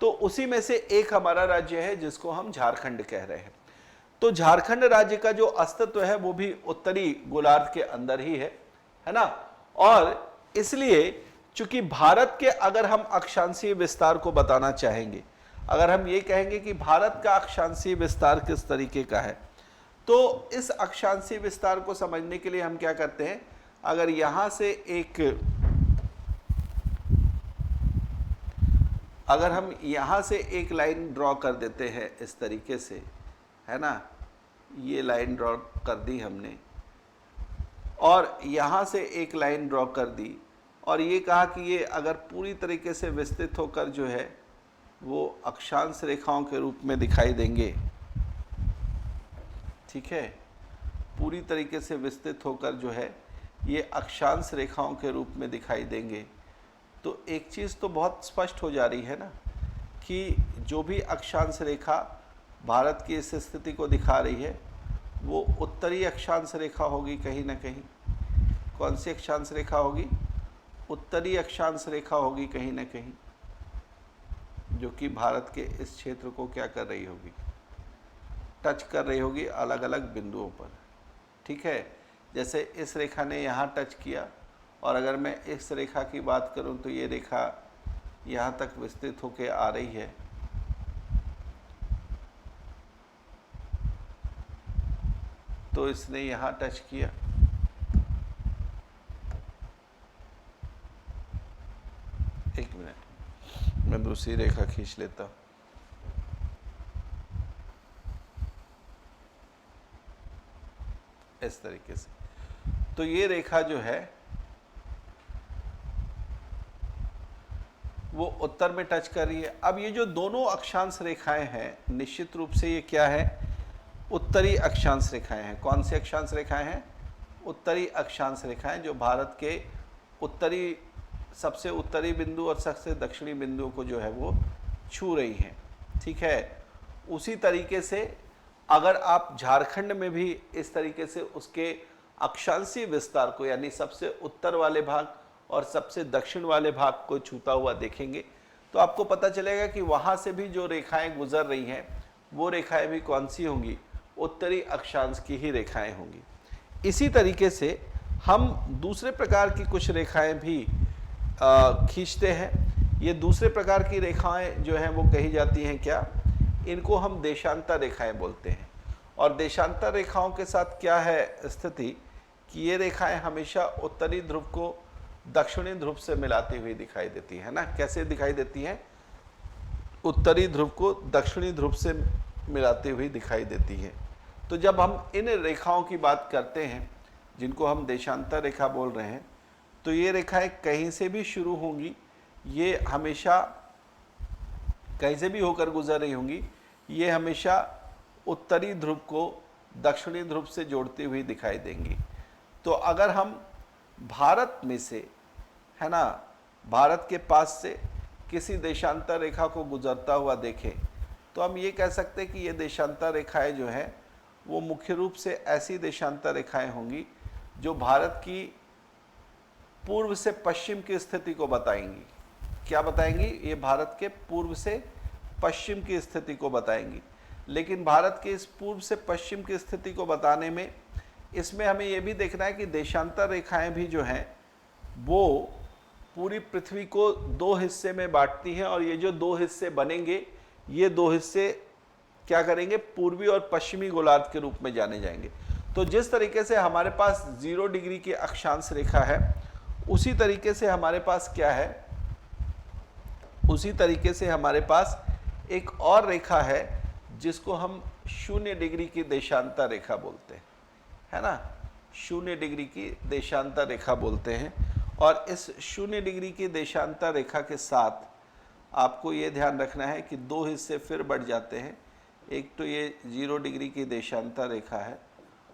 तो उसी में से एक हमारा राज्य है जिसको हम झारखंड कह रहे हैं। तो झारखंड राज्य का जो अस्तित्व है वो भी उत्तरी गोलार्ध के अंदर ही है ना। और इसलिए चूंकि भारत के अगर हम अक्षांशीय विस्तार को बताना चाहेंगे, अगर हम ये कहेंगे कि भारत का अक्षांशीय विस्तार किस तरीके का है, तो इस अक्षांशीय विस्तार को समझने के लिए हम क्या करते हैं, अगर यहां से एक लाइन ड्रॉ कर देते हैं इस तरीके से, है ना, ये लाइन ड्रॉ कर दी हमने, और यहां से एक लाइन ड्रॉ कर दी, और ये कहा कि ये अगर पूरी तरीके से विस्तृत होकर जो है वो अक्षांश रेखाओं के रूप में दिखाई देंगे, ठीक है, पूरी तरीके से विस्तृत होकर जो है ये अक्षांश रेखाओं के रूप में दिखाई देंगे, तो एक चीज़ तो बहुत स्पष्ट हो जा रही है ना कि जो भी अक्षांश रेखा भारत की इस स्थिति को दिखा रही है वो उत्तरी अक्षांश रेखा होगी कहीं ना कहीं। कौन सी अक्षांश रेखा होगी, उत्तरी अक्षांश रेखा होगी कहीं ना कहीं, जो कि भारत के इस क्षेत्र को क्या कर रही होगी, टच कर रही होगी अलग अलग बिंदुओं पर, ठीक है। जैसे इस रेखा ने यहाँ टच किया, और अगर मैं इस रेखा की बात करूँ तो ये रेखा यहाँ तक विस्तृत होकर आ रही है, तो इसने यहाँ टच किया, एक मिनट मैं दूसरी रेखा खींच लेता हूँ। इस तरीके से, तो ये रेखा जो है वो उत्तर में टच कर रही है। अब ये जो दोनों अक्षांश रेखाएं हैं, निश्चित रूप से ये क्या है, उत्तरी अक्षांश रेखाएं हैं। कौन सी अक्षांश रेखाएं हैं, उत्तरी अक्षांश रेखाएं, जो भारत के उत्तरी, सबसे उत्तरी बिंदु और सबसे दक्षिणी बिंदुओं को जो है वो छू रही हैं, ठीक है। उसी तरीके से अगर आप झारखंड में भी इस तरीके से उसके अक्षांशीय विस्तार को, यानी सबसे उत्तर वाले भाग और सबसे दक्षिण वाले भाग को छूता हुआ देखेंगे, तो आपको पता चलेगा कि वहाँ से भी जो रेखाएं गुजर रही हैं वो रेखाएं भी कौन सी होंगी, उत्तरी अक्षांश की ही रेखाएं होंगी। इसी तरीके से हम दूसरे प्रकार की कुछ रेखाएं भी खींचते हैं। ये दूसरे प्रकार की रेखाएं जो हैं वो कही जाती हैं क्या, इनको हम देशांतर रेखाएं बोलते हैं। और देशांतर रेखाओं के साथ क्या है स्थिति कि ये रेखाएं हमेशा उत्तरी ध्रुव को दक्षिणी ध्रुव से मिलाती हुई दिखाई देती है ना। कैसे दिखाई देती हैं, उत्तरी ध्रुव को दक्षिणी ध्रुव से मिलाती हुई दिखाई देती है। तो जब हम इन रेखाओं की बात करते हैं जिनको हम देशांतर रेखा बोल रहे हैं, तो ये रेखाएं कहीं से भी शुरू होंगी, ये हमेशा कहीं से भी होकर गुजर रही होंगी, ये हमेशा उत्तरी ध्रुव को दक्षिणी ध्रुव से जोड़ती हुई दिखाई देंगी। तो अगर हम भारत में से, है ना, भारत के पास से किसी देशांतर रेखा को गुजरता हुआ देखें, तो हम ये कह सकते हैं कि ये देशांतर रेखाएं जो हैं वो मुख्य रूप से ऐसी देशांतर रेखाएं होंगी जो भारत की पूर्व से पश्चिम की स्थिति को बताएंगी। क्या बताएंगी, ये भारत के पूर्व से पश्चिम की स्थिति को बताएंगी। लेकिन भारत के इस पूर्व से पश्चिम की स्थिति को बताने में, इसमें हमें ये भी देखना है कि देशांतर रेखाएं भी जो हैं वो पूरी पृथ्वी को दो हिस्से में बांटती हैं, और ये जो दो हिस्से बनेंगे, ये दो हिस्से क्या करेंगे, पूर्वी और पश्चिमी गोलार्ध के रूप में जाने जाएंगे। तो जिस तरीके से हमारे पास 0 डिग्री की अक्षांश रेखा है, उसी तरीके से हमारे पास क्या है, उसी तरीके से हमारे पास एक और रेखा है जिसको हम 0 डिग्री की देशांतर रेखा बोलते हैं, है ना। 0 डिग्री की देशांतर रेखा बोलते हैं। और इस 0 डिग्री की देशांतर रेखा के साथ आपको ये ध्यान रखना है कि दो हिस्से फिर बढ़ जाते हैं। एक तो ये 0 डिग्री की देशांतर रेखा है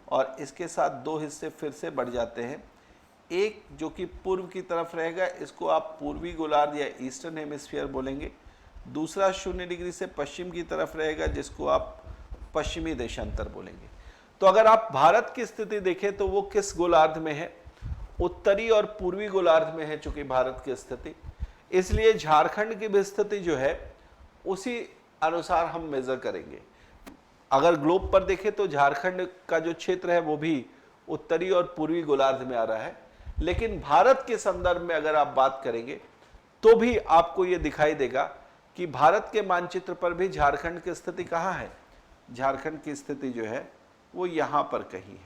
और इसके साथ दो हिस्से फिर से बढ़ जाते हैं। एक जो कि पूर्व की तरफ रहेगा, इसको आप पूर्वी गोलार्ध या ईस्टर्न हेमिस्फीयर बोलेंगे। दूसरा 0 डिग्री से पश्चिम की तरफ रहेगा, जिसको आप पश्चिमी देशांतर बोलेंगे। तो अगर आप भारत की स्थिति देखें तो वो किस गोलार्ध में है? उत्तरी और पूर्वी गोलार्ध में है चूंकि भारत की स्थिति, इसलिए झारखंड की भी स्थिति जो है उसी अनुसार हम मेजर करेंगे। अगर ग्लोब पर देखें तो झारखंड का जो क्षेत्र है वो भी उत्तरी और पूर्वी गोलार्ध में आ रहा है, लेकिन भारत के संदर्भ में अगर आप बात करेंगे तो भी आपको ये दिखाई देगा कि भारत के मानचित्र पर भी झारखंड की स्थिति कहाँ है? झारखंड की स्थिति जो है वो यहाँ पर कहीं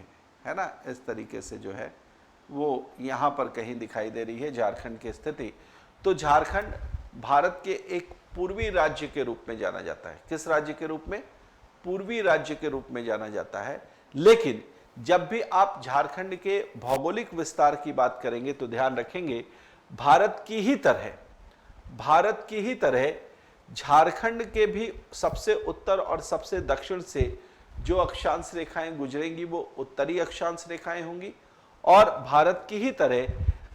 है ना, इस तरीके से जो है वो यहाँ पर कहीं दिखाई दे रही है झारखंड की स्थिति। तो झारखंड भारत के एक पूर्वी राज्य के रूप में जाना जाता है। किस राज्य के रूप में? पूर्वी राज्य के रूप में जाना जाता है। लेकिन जब भी आप झारखंड के भौगोलिक विस्तार की बात करेंगे तो ध्यान रखेंगे भारत की ही तरह झारखंड के भी सबसे उत्तर और सबसे दक्षिण से जो अक्षांश रेखाएं गुजरेंगी वो उत्तरी अक्षांश रेखाएं होंगी, और भारत की ही तरह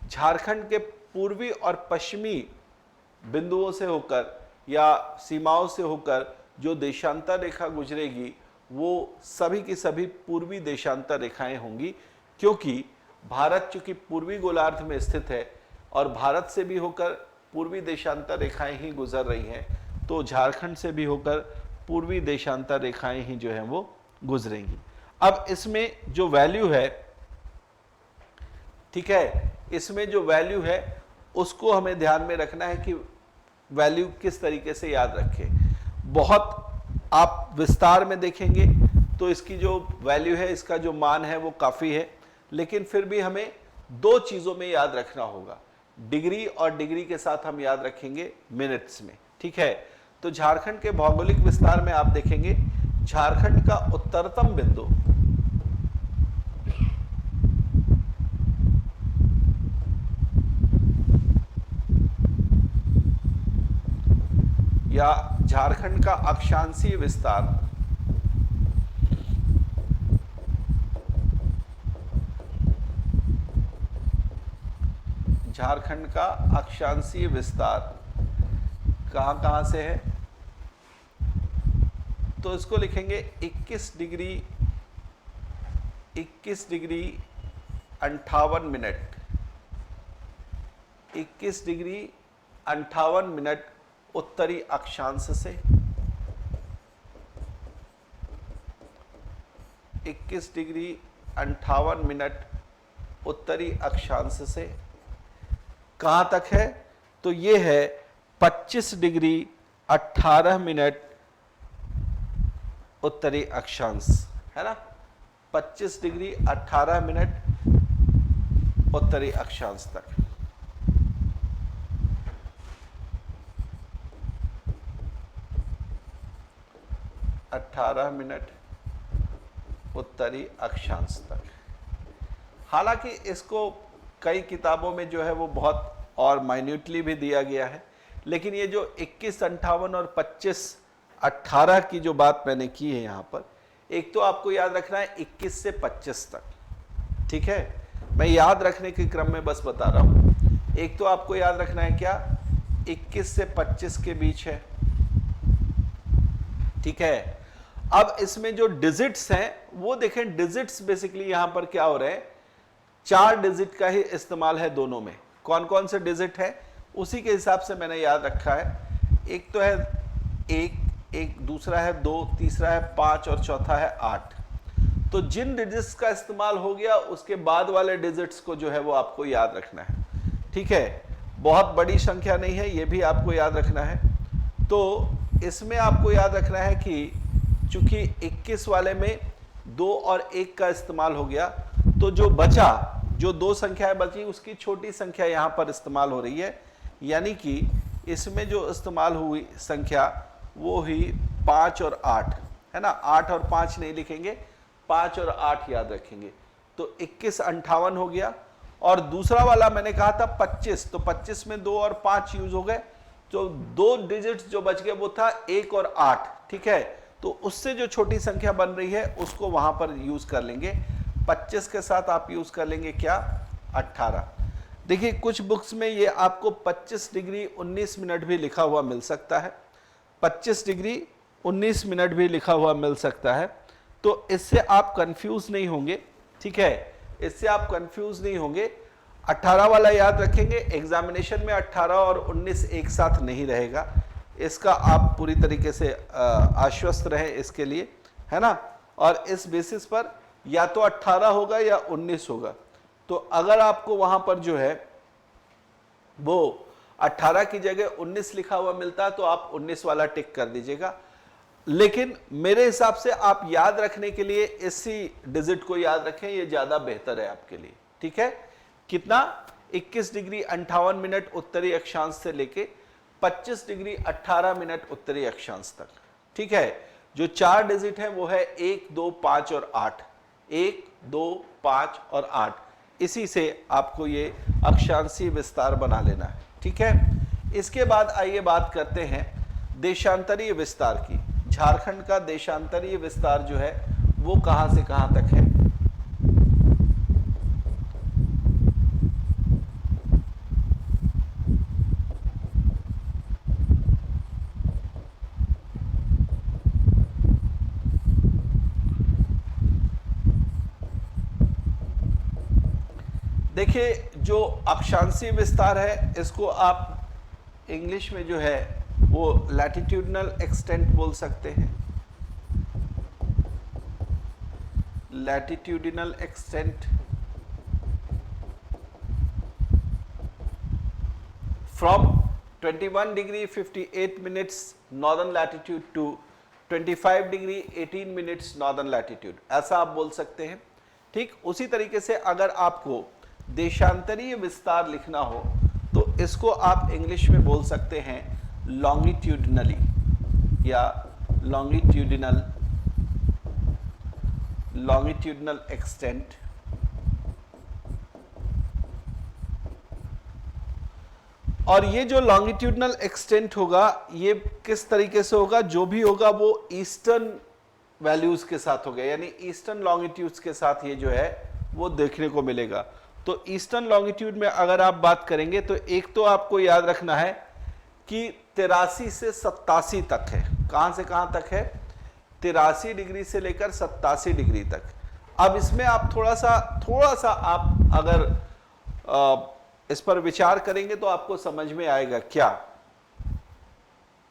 झारखंड के पूर्वी और पश्चिमी बिंदुओं से होकर या सीमाओं से होकर जो देशांतर रेखा गुजरेगी वो सभी की सभी पूर्वी देशांतर रेखाएं होंगी, क्योंकि भारत चूंकि पूर्वी गोलार्ध में स्थित है और भारत से भी होकर पूर्वी देशांतर रेखाएं ही गुजर रही हैं, तो झारखंड से भी होकर पूर्वी देशांतर रेखाएं ही जो हैं वो गुजरेंगी। अब इसमें जो वैल्यू है, ठीक है, इसमें जो वैल्यू है उसको हमें ध्यान में रखना है कि वैल्यू किस तरीके से याद रखें। बहुत आप विस्तार में देखेंगे तो इसकी जो वैल्यू है, इसका जो मान है वो काफ़ी है, लेकिन फिर भी हमें दो चीज़ों में याद रखना होगा। डिग्री और डिग्री के साथ हम याद रखेंगे मिनट्स में, ठीक है। तो झारखंड के भौगोलिक विस्तार में आप देखेंगे झारखंड का उत्तरतम बिंदु या झारखंड का अक्षांशीय विस्तार कहां से है? तो इसको लिखेंगे 21 डिग्री 58 मिनट 21 डिग्री 58 मिनट उत्तरी अक्षांश से, 21 डिग्री 58 मिनट उत्तरी अक्षांश से कहां तक है? तो ये है 25 डिग्री 18 मिनट उत्तरी अक्षांश, है ना। 25 डिग्री 18 मिनट उत्तरी अक्षांश तक। उत्तरी अक्षांश तक। हालांकि इसको कई किताबों में जो है वो बहुत और माइन्यूटली भी दिया गया है, लेकिन ये जो 21, 58 और 25, 18 की जो बात मैंने की है यहाँ पर, एक तो आपको याद रखना है 21 से 25 तक, ठीक है। मैं याद रखने के क्रम में बस बता रहा हूँ। एक तो आपको याद रखना है क्या, 21 से 25 के बीच है, ठीक है। अब इसमें जो डिजिट्स हैं वो देखें, डिजिट्स बेसिकली यहां पर क्या हो रहे हैं, 4 डिजिट का ही इस्तेमाल है दोनों में। कौन कौन से डिजिट है उसी के हिसाब से मैंने याद रखा है। एक तो है एक, दूसरा है 2, तीसरा है 5 और चौथा है 8। तो जिन डिजिट्स का इस्तेमाल हो गया उसके बाद वाले डिजिट्स को जो है वो आपको याद रखना है, ठीक है। बहुत बड़ी संख्या नहीं है, ये भी आपको याद रखना है। तो इसमें आपको याद रखना है कि चूंकि 21 वाले में 2 और 1 का इस्तेमाल हो गया, तो जो बचा, जो 2 संख्याएं बची, उसकी छोटी संख्या यहां पर इस्तेमाल हो रही है, यानी कि इसमें जो इस्तेमाल हुई संख्या वो ही 5 और 8, है ना। 8 और 5 नहीं लिखेंगे, 5 और 8 याद रखेंगे। तो 21 58 हो गया। और दूसरा वाला मैंने कहा था 25, तो 25 में 2 और 5 यूज हो गए, तो 2 डिजिट्स जो बच गए वो था 1 और 8, ठीक है। तो तो उससे जो छोटी संख्या बन रही है उसको वहां पर यूज कर लेंगे। 25 के साथ आप यूज कर लेंगे क्या, 18। देखिए कुछ बुक्स में ये आपको 25 डिग्री 19 मिनट भी लिखा हुआ मिल सकता है, 25 डिग्री 19 मिनट भी लिखा हुआ मिल सकता है। तो इससे आप कंफ्यूज नहीं होंगे, ठीक है, इससे आप कंफ्यूज नहीं होंगे। 18 वाला याद रखेंगे, एग्जामिनेशन में 18 और 19 एक साथ नहीं रहेगा, इसका आप पूरी तरीके से आश्वस्त रहें इसके लिए, है ना। और इस बेसिस पर या तो 18 होगा या 19 होगा। तो अगर आपको वहां पर जो है वो 18 की जगह 19 लिखा हुआ मिलता है तो आप 19 वाला टिक कर दीजिएगा। लेकिन मेरे हिसाब से आप याद रखने के लिए इसी डिजिट को याद रखें, ये ज्यादा बेहतर है आपके लिए, ठीक है। कितना, 21 डिग्री 58 मिनट उत्तरी अक्षांश से लेके 25 डिग्री 18 मिनट उत्तरी अक्षांश तक, ठीक है। जो 4 डिजिट है वो है 1, 2, 5 और 8, 1, 2, 5 और 8। इसी से आपको ये अक्षांशीय विस्तार बना लेना है, ठीक है। इसके बाद आइए बात करते हैं देशांतरीय विस्तार की। झारखंड का देशांतरीय विस्तार जो है वो कहां से कहां तक है। देखिए जो अक्षांशीय विस्तार है इसको आप इंग्लिश में जो है वो लैटिट्यूडनल एक्सटेंट बोल सकते हैं, latitudinal extent from 21 degree 58 minutes northern latitude to 25 degree 18 minutes northern latitude, ऐसा आप बोल सकते हैं, ठीक। उसी तरीके से अगर आपको देशांतरीय विस्तार लिखना हो तो इसको आप इंग्लिश में बोल सकते हैं लॉन्गिट्यूडनली या लॉन्गिट्यूडनल एक्सटेंट। और ये जो लॉन्गिट्यूडनल एक्सटेंट होगा ये किस तरीके से होगा, जो भी होगा वो ईस्टर्न वैल्यूज के साथ होगा, यानी ईस्टर्न लॉन्गिट्यूड्स के साथ ये जो है वो देखने को मिलेगा। तो ईस्टर्न लॉन्गिट्यूड में अगर आप बात करेंगे तो एक तो आपको याद रखना है कि 83 से 87 तक है। कहां से कहां तक है, 83 डिग्री से लेकर 87 डिग्री तक। अब इसमें आप थोड़ा सा आप अगर इस पर विचार करेंगे तो आपको समझ में आएगा क्या।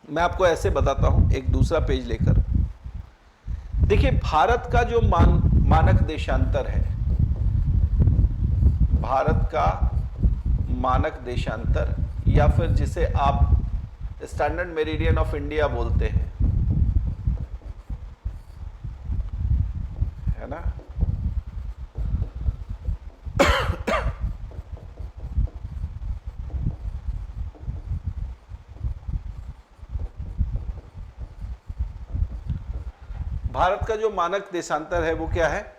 मैं आपको ऐसे बताता हूं, एक दूसरा पेज लेकर। देखिए भारत का जो मानक देशांतर है, भारत का मानक देशांतर या फिर जिसे आप स्टैंडर्ड मेरिडियन ऑफ इंडिया बोलते हैं, है ना। भारत का जो मानक देशांतर है वो क्या है,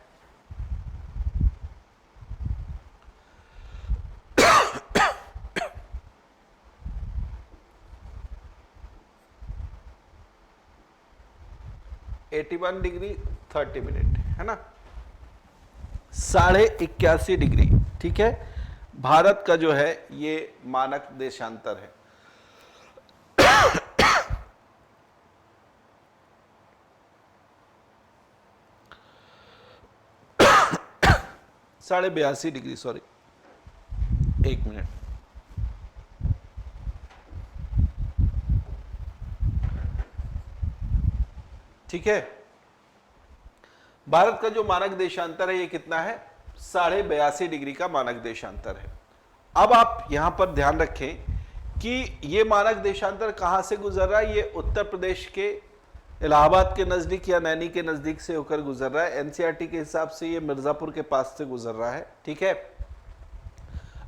(81 डिग्री 30 मिनट, है ना, 81.5 डिग्री, ठीक है। भारत का जो है ये मानक देशांतर है। 82.5 डिग्री, सॉरी, एक मिनट। ठीक है, भारत का जो मानक देशांतर है ये कितना है, 82.5 डिग्री का मानक देशांतर है। अब आप यहां पर ध्यान रखें कि ये मानक देशांतर कहां से गुजर रहा है, ये उत्तर प्रदेश के इलाहाबाद के नजदीक या नैनी के नजदीक से होकर गुजर रहा है। एनसीईआरटी के हिसाब से ये मिर्जापुर के पास से गुजर रहा है, ठीक है।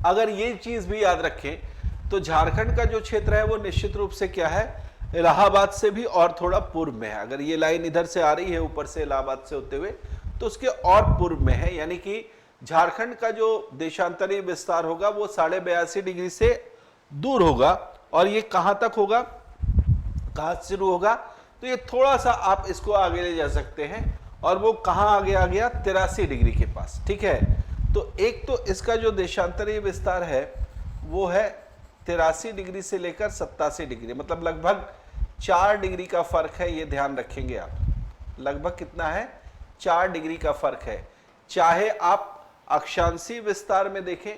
अगर ये चीज भी याद रखें तो झारखंड का जो क्षेत्र है वो निश्चित रूप से क्या है, इलाहाबाद से भी और थोड़ा पूर्व में है। अगर ये लाइन इधर से आ रही है ऊपर से इलाहाबाद से होते हुए तो उसके और पूर्व में है, यानी कि झारखंड का जो देशांतरीय विस्तार होगा वो 82.5 डिग्री से दूर होगा। और ये कहां तक होगा, कहां से शुरू होगा, तो ये थोड़ा सा आप इसको आगे ले जा सकते हैं, और वो कहां आगे आ गया, 83 डिग्री के पास। ठीक है, तो एक तो इसका जो देशांतरीय विस्तार है वो है 83 डिग्री से लेकर 87 डिग्री, मतलब लगभग 4 डिग्री का फर्क है, ये ध्यान रखेंगे आप। लगभग कितना है, 4 डिग्री का फर्क है। चाहे आप अक्षांशीय विस्तार में देखें,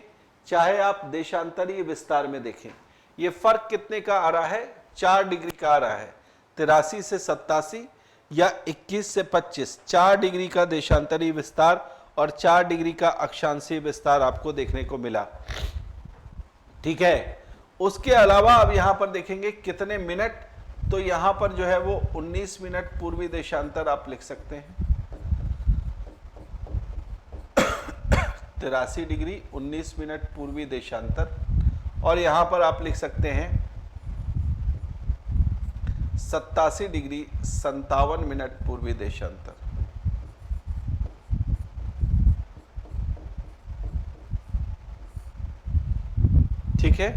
चाहे आप देशांतरीय विस्तार में देखें, ये फर्क कितने का आ रहा है, 4 डिग्री का आ रहा है। 83 से 87 या 21 से 25, 4 डिग्री का देशांतरीय विस्तार और 4 डिग्री का अक्षांशीय विस्तार आपको देखने को मिला। ठीक है, उसके अलावा अब यहां पर देखेंगे कितने मिनट, तो यहां पर जो है वो 19 मिनट पूर्वी देशांतर आप लिख सकते हैं। 83 डिग्री 19 मिनट पूर्वी देशांतर, और यहां पर आप लिख सकते हैं 87 डिग्री 57 मिनट पूर्वी देशांतर। ठीक है,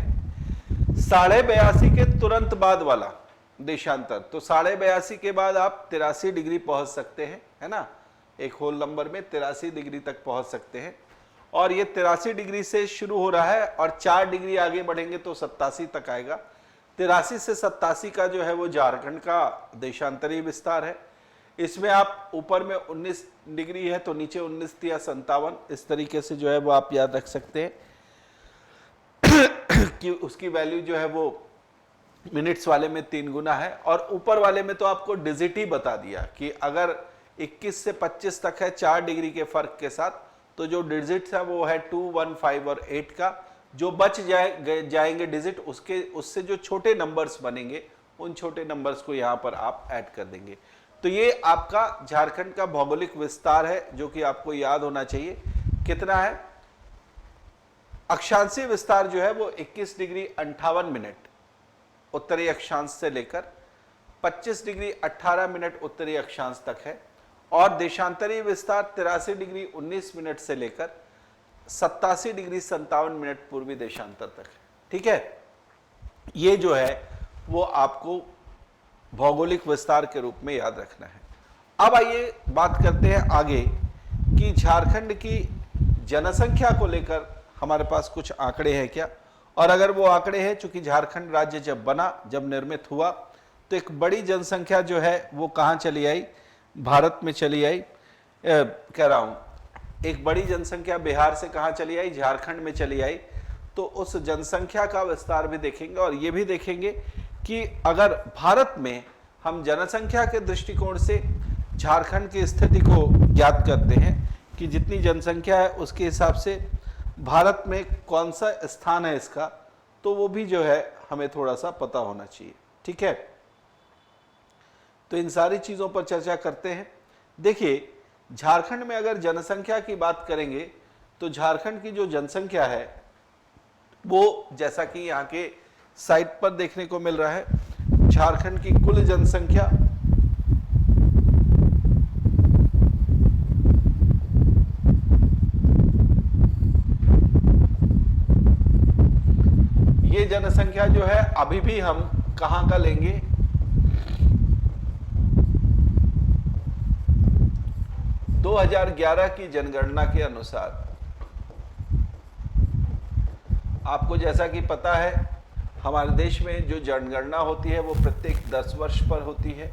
82.5 के तुरंत बाद वाला देशांतर, तो 82.5 के बाद आप 83 डिग्री पहुंच सकते हैं, है ना, एक होल नंबर में 83 डिग्री तक पहुंच सकते हैं। और ये 83 डिग्री से शुरू हो रहा है और 4 डिग्री आगे बढ़ेंगे तो 87 तक आएगा। 83 से 87 का जो है वो झारखंड का देशांतरीय विस्तार है। इसमें आप ऊपर में 19 डिग्री है तो नीचे 19 या 57, इस तरीके से जो है वो आप याद रख सकते हैं कि उसकी वैल्यू जो है वो मिनट्स वाले में 3 गुना है, और ऊपर वाले में तो आपको डिजिट ही बता दिया कि अगर 21 से 25 तक है 4 डिग्री के फर्क के साथ, तो जो डिजिट है वो है 2, 1, 5 और 8 का। जो बच जाएंगे डिजिट, उससे जो छोटे नंबर्स बनेंगे उन छोटे नंबर्स को यहां पर आप ऐड कर देंगे। तो ये आपका झारखंड का भौगोलिक विस्तार है जो कि आपको याद होना चाहिए। कितना है, अक्षांशीय विस्तार जो है वो 21 डिग्री 58 मिनट उत्तरी अक्षांश से लेकर 25 डिग्री 18 मिनट उत्तरी अक्षांश तक है, और देशांतरीय विस्तार 83 डिग्री 19 मिनट से लेकर 87 डिग्री 57 मिनट पूर्वी देशांतर तक है। ठीक है, ये जो है वो आपको भौगोलिक विस्तार के रूप में याद रखना है। अब आइए बात करते हैं आगे कि झारखंड की जनसंख्या को लेकर हमारे पास कुछ आंकड़े हैं क्या, और अगर वो आंकड़े हैं, चूंकि झारखंड राज्य जब बना, जब निर्मित हुआ, तो एक बड़ी जनसंख्या जो है वो कहां चली आई, भारत में चली आई। कह रहा हूं, एक बड़ी जनसंख्या बिहार से कहां चली आई, झारखंड में चली आई। तो उस जनसंख्या का विस्तार भी देखेंगे, और ये भी देखेंगे कि अगर भारत में हम जनसंख्या के दृष्टिकोण से झारखंड की स्थिति को ज्ञात करते हैं कि जितनी जनसंख्या है उसके हिसाब से भारत में कौन सा स्थान है इसका, तो वो भी जो है हमें थोड़ा सा पता होना चाहिए। ठीक है, तो इन सारी चीजों पर चर्चा करते हैं। देखिए, झारखंड में अगर जनसंख्या की बात करेंगे तो झारखंड की जो जनसंख्या है वो, जैसा कि यहाँ के साइट पर देखने को मिल रहा है, झारखंड की कुल जनसंख्या ये जनसंख्या जो है अभी भी हम कहां का लेंगे, दो 2011 की जनगणना के अनुसार। आपको जैसा कि पता है हमारे देश में जो जनगणना होती है वो प्रत्येक 10 वर्ष पर होती है।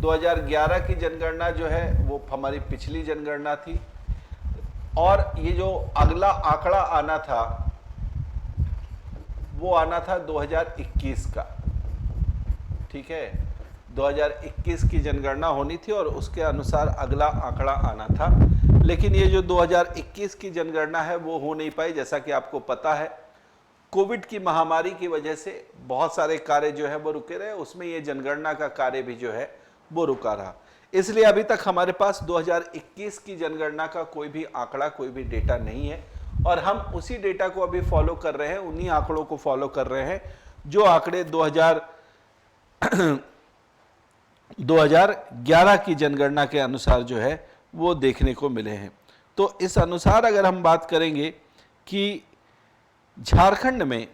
2011 की जनगणना जो है वो हमारी पिछली जनगणना थी, और ये जो अगला आंकड़ा आना था वो आना था 2021 का। ठीक है, 2021 की जनगणना होनी थी और उसके अनुसार अगला आंकड़ा आना था, लेकिन ये जो 2021 की जनगणना है वो हो नहीं पाई। जैसा कि आपको पता है, कोविड की महामारी की वजह से बहुत सारे कार्य जो है वो रुके रहे, उसमें ये जनगणना का कार्य भी जो है वो रुका रहा। इसलिए अभी तक हमारे पास 2021 की जनगणना का कोई भी आंकड़ा, कोई भी डेटा नहीं है, और हम उसी डेटा को अभी फॉलो कर रहे हैं, उन्हीं आंकड़ों को फॉलो कर रहे हैं जो आंकड़े 2011 की जनगणना के अनुसार जो है वो देखने को मिले हैं। तो इस अनुसार अगर हम बात करेंगे कि झारखंड में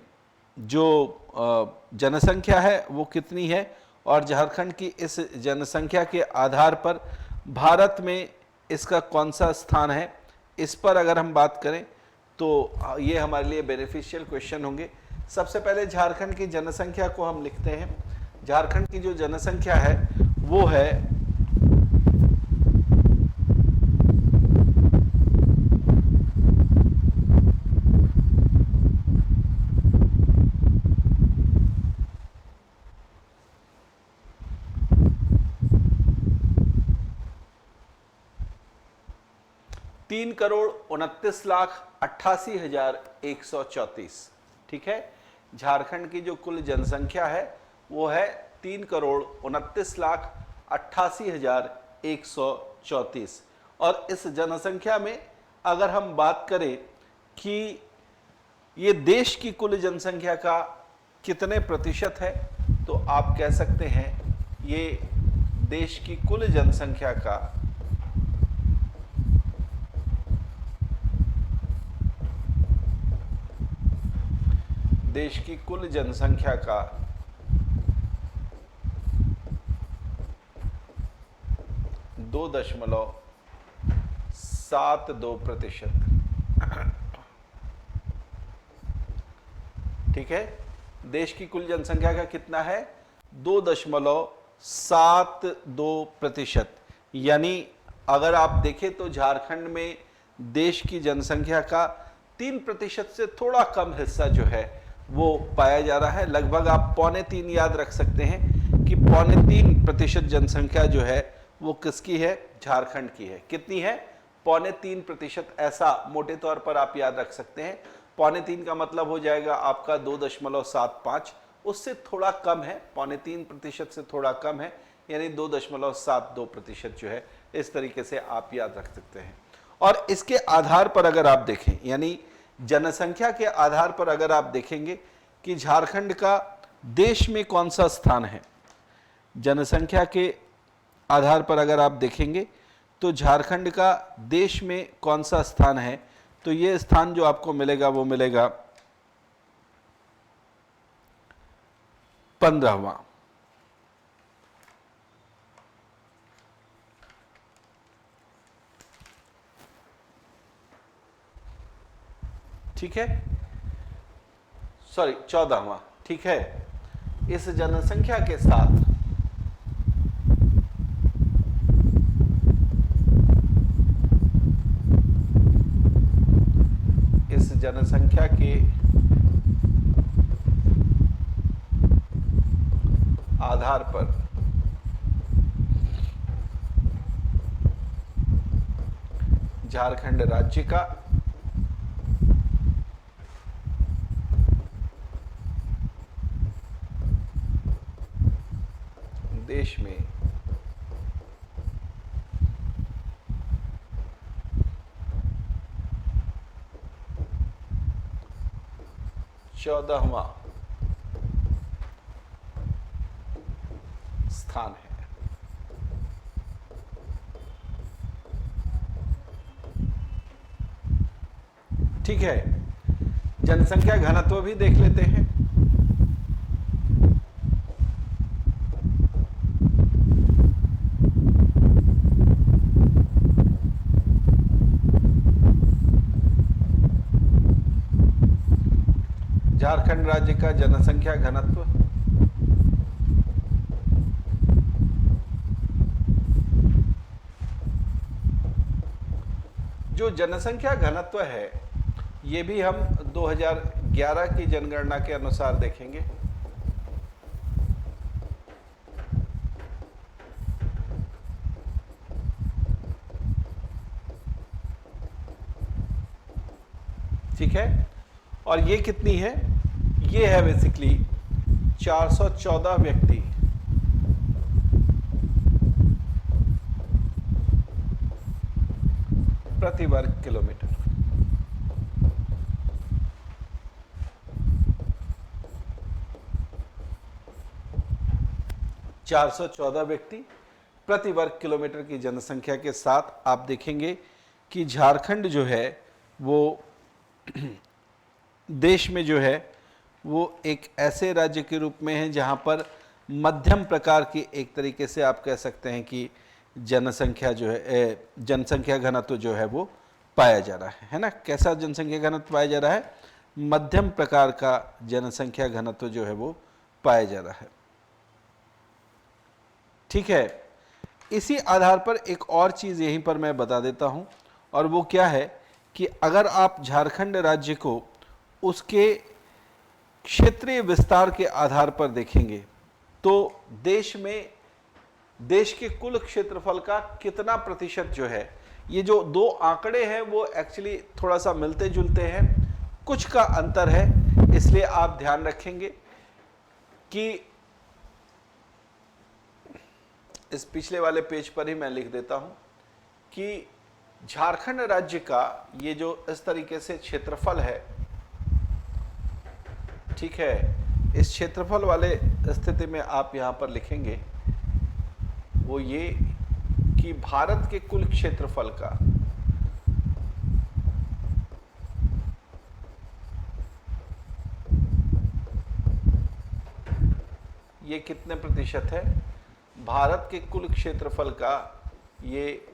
जो जनसंख्या है वो कितनी है, और झारखंड की इस जनसंख्या के आधार पर भारत में इसका कौन सा स्थान है, इस पर अगर हम बात करें तो ये हमारे लिए बेनिफिशियल क्वेश्चन होंगे। सबसे पहले झारखंड की जनसंख्या को हम लिखते हैं। झारखंड की जो जनसंख्या है वो है 3,29,88,134। ठीक है, झारखंड की जो कुल जनसंख्या है वो है 3,29,88,134। और इस जनसंख्या में अगर हम बात करें कि ये देश की कुल जनसंख्या का कितने प्रतिशत है, तो आप कह सकते हैं ये देश की कुल जनसंख्या का देश की कुल जनसंख्या का 2.72%। ठीक है, देश की कुल जनसंख्या का कितना है, 2.72%। यानी अगर आप देखें तो झारखंड में देश की जनसंख्या का 3% से थोड़ा कम हिस्सा जो है वो पाया जा रहा है। लगभग आप 2.25 याद रख सकते हैं कि 2.25% जनसंख्या जो है वो किसकी है, झारखंड की है। कितनी है, 2.25%। ऐसा मोटे तौर पर आप याद रख सकते हैं। 2.25 का मतलब हो जाएगा आपका 2.75, उससे थोड़ा कम है, 3.25% से थोड़ा कम है, यानी 2.72% जो है। इस तरीके से आप याद रख सकते हैं। और इसके आधार पर अगर आप देखें, यानी जनसंख्या के आधार पर अगर आप देखेंगे कि झारखंड का देश में कौन सा स्थान है, जनसंख्या के आधार पर अगर आप देखेंगे तो झारखंड का देश में कौन सा स्थान है, तो ये स्थान जो आपको मिलेगा वो मिलेगा 15वां। ठीक है, सॉरी 14वां। ठीक है, इस जनसंख्या के साथ इस जनसंख्या के आधार पर झारखंड राज्य का देश में चौदहवां स्थान है। ठीक है, जनसंख्या घनत्व भी देख लेते हैं। झारखंड राज्य का जनसंख्या घनत्व जो जनसंख्या घनत्व है ये भी हम 2011 की जनगणना के अनुसार देखेंगे। ठीक है, और ये कितनी है, ये है बेसिकली 414 व्यक्ति प्रति वर्ग किलोमीटर। चार 414 व्यक्ति प्रति वर्ग किलोमीटर की जनसंख्या के साथ आप देखेंगे कि झारखंड जो है वो देश में जो है वो एक ऐसे राज्य के रूप में है जहां पर मध्यम प्रकार की, एक तरीके से आप कह सकते हैं कि जनसंख्या जो है, जनसंख्या घनत्व जो है वो पाया जा रहा है ना। कैसा जनसंख्या घनत्व पाया जा रहा है? मध्यम प्रकार का जनसंख्या घनत्व जो है वो पाया जा रहा है। ठीक है, इसी आधार पर एक और चीज़ यहीं पर मैं बता देता हूं, और वो क्या है कि अगर आप झारखंड राज्य को उसके क्षेत्रीय विस्तार के आधार पर देखेंगे तो देश के कुल क्षेत्रफल का कितना प्रतिशत जो है, ये जो दो आंकड़े हैं वो एक्चुअली थोड़ा सा मिलते जुलते हैं, कुछ का अंतर है, इसलिए आप ध्यान रखेंगे कि इस पिछले वाले पेज पर ही मैं लिख देता हूं कि झारखंड राज्य का ये जो इस तरीके से क्षेत्रफल है, ठीक है, इस क्षेत्रफल वाले स्थिति में आप यहां पर लिखेंगे वो ये कि भारत के कुल क्षेत्रफल का ये कितने प्रतिशत है? भारत के कुल क्षेत्रफल का ये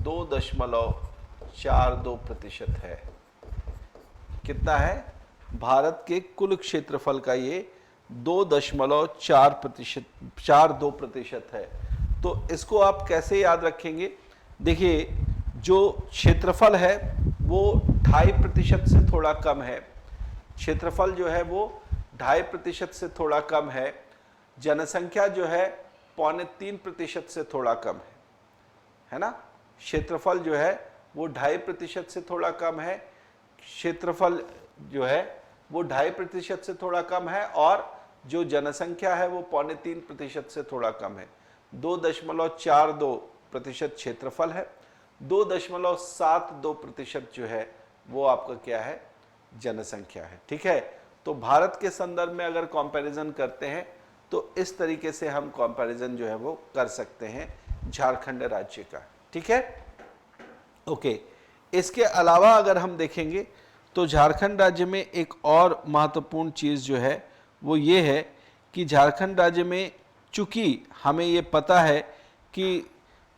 2.42% है। कितना है? भारत के कुल क्षेत्रफल का ये 2.42% है। तो इसको आप कैसे याद रखेंगे? देखिए, जो क्षेत्रफल है वो 2.5% से थोड़ा कम है, क्षेत्रफल जो है वो 2.5% से थोड़ा कम है, जनसंख्या जो है 2.25% से थोड़ा कम है ना। क्षेत्रफल जो है वो 2.5% से थोड़ा कम है, क्षेत्रफल जो है वो 2.5% से थोड़ा कम है, और जो जनसंख्या है वो 3.25% से थोड़ा कम है। 2.42% क्षेत्रफल है, 2.72% जो है वो आपका क्या है? जनसंख्या है। ठीक है, तो भारत के संदर्भ में अगर कंपैरिजन करते हैं तो इस तरीके से हम कंपैरिजन जो है वो कर सकते हैं झारखंड राज्य का। ठीक है, ओके। इसके अलावा अगर हम देखेंगे तो झारखंड राज्य में एक और महत्वपूर्ण चीज़ जो है वो ये है कि झारखंड राज्य में चूंकि हमें ये पता है कि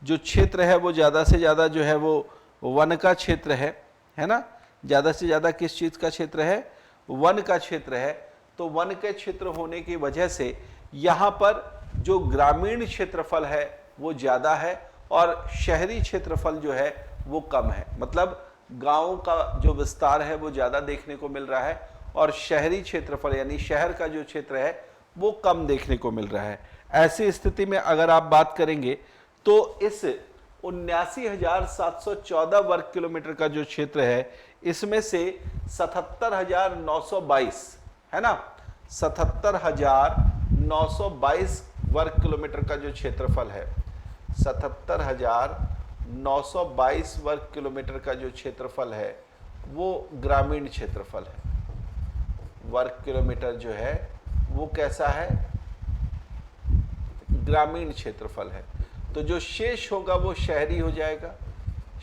जो क्षेत्र है वो ज़्यादा से ज़्यादा जो है वो वन का क्षेत्र है ना। ज़्यादा से ज़्यादा किस चीज़ का क्षेत्र है? वन का क्षेत्र है। तो वन के क्षेत्र होने की वजह से यहाँ पर जो ग्रामीण क्षेत्रफल है वो ज़्यादा है और शहरी क्षेत्रफल जो है वो कम है। मतलब गाँव का जो विस्तार है वो ज़्यादा देखने को मिल रहा है और शहरी क्षेत्रफल यानी शहर का जो क्षेत्र है वो कम देखने को मिल रहा है। ऐसी स्थिति में अगर आप बात करेंगे तो इस 79,714 वर्ग किलोमीटर का जो क्षेत्र है इसमें से 77,922 है ना, 77,922 वर्ग किलोमीटर का जो क्षेत्रफल है, 77,922 वर्ग किलोमीटर का जो क्षेत्रफल है वो ग्रामीण क्षेत्रफल है। वर्ग किलोमीटर जो है वो कैसा है? ग्रामीण क्षेत्रफल है। तो जो शेष होगा वो शहरी हो जाएगा,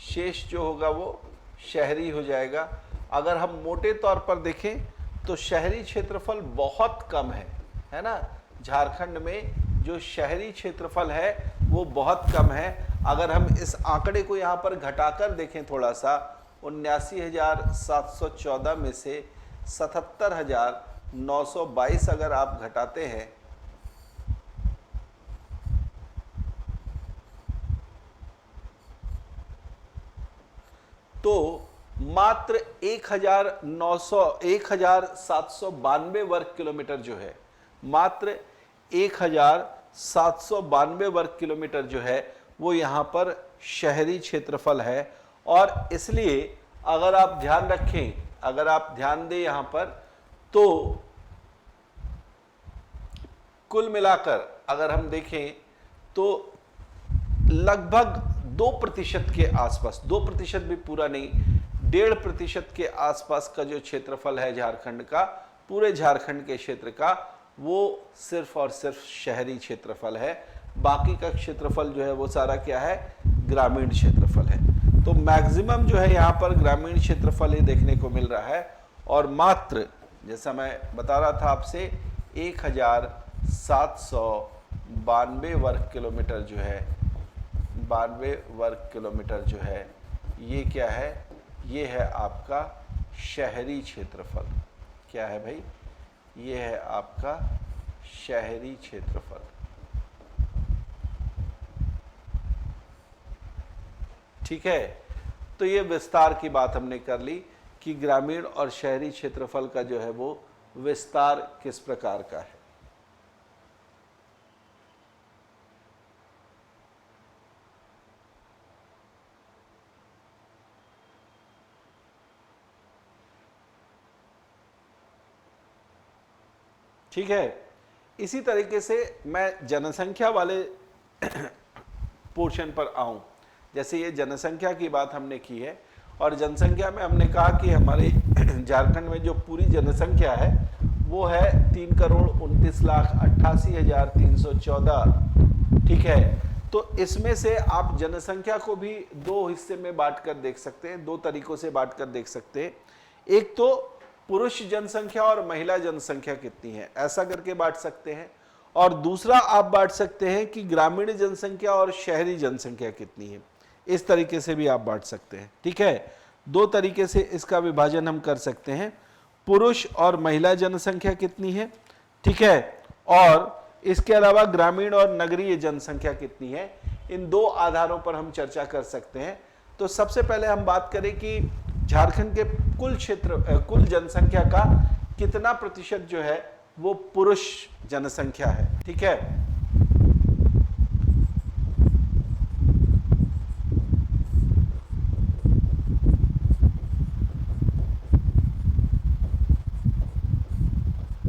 शेष जो होगा वो शहरी हो जाएगा। अगर हम मोटे तौर पर देखें तो शहरी क्षेत्रफल बहुत कम है ना। झारखंड में जो शहरी क्षेत्रफल है वो बहुत कम है। अगर हम इस आंकड़े को यहाँ पर घटाकर देखें थोड़ा सा, 79,714 में से 77,922 अगर आप घटाते हैं तो मात्र 1,792 वर्ग किलोमीटर जो है, मात्र 1,792 वर्ग किलोमीटर जो है वो यहाँ पर शहरी क्षेत्रफल है। और इसलिए अगर आप ध्यान रखें, अगर आप ध्यान दें यहाँ पर, तो कुल मिलाकर अगर हम देखें तो लगभग 2% के आसपास, 2% भी पूरा नहीं, 1.5% के आसपास का जो क्षेत्रफल है झारखंड का, पूरे झारखंड के क्षेत्र का, वो सिर्फ और सिर्फ शहरी क्षेत्रफल है। बाकी का क्षेत्रफल जो है वो सारा क्या है? ग्रामीण क्षेत्रफल है। तो मैक्सिमम जो है यहाँ पर ग्रामीण क्षेत्रफल ही देखने को मिल रहा है और मात्र, जैसा मैं बता रहा था आपसे, 1,792 92 वर्ग किलोमीटर जो है, 92 वर्ग किलोमीटर जो है, ये क्या है, ये है आपका शहरी क्षेत्रफल। क्या है भाई, ये है आपका शहरी क्षेत्रफल। ठीक है, तो ये विस्तार की बात हमने कर ली कि ग्रामीण और शहरी क्षेत्रफल का जो है वो विस्तार किस प्रकार का है। ठीक है, इसी तरीके से मैं जनसंख्या वाले पोर्शन पर आऊं। जैसे ये जनसंख्या की बात हमने की है, और जनसंख्या में हमने कहा कि हमारे झारखंड में जो पूरी जनसंख्या है वो है 3,29,88,314। ठीक है, तो इसमें से आप जनसंख्या को भी दो हिस्से में बांट कर देख सकते हैं, दो तरीकों से बांट कर देख सकते हैं। एक तो पुरुष जनसंख्या और महिला जनसंख्या कितनी है, ऐसा करके बांट सकते हैं, और दूसरा आप बांट सकते हैं कि ग्रामीण जनसंख्या और शहरी जनसंख्या कितनी है, इस तरीके से भी आप बांट सकते हैं। ठीक है, दो तरीके से इसका विभाजन हम कर सकते हैं, पुरुष और महिला जनसंख्या कितनी है, ठीक है, और इसके अलावा ग्रामीण और नगरीय जनसंख्या कितनी है, इन दो आधारों पर हम चर्चा कर सकते हैं। तो सबसे पहले हम बात करें कि झारखंड के कुल जनसंख्या का कितना प्रतिशत जो है वो पुरुष जनसंख्या है। ठीक है,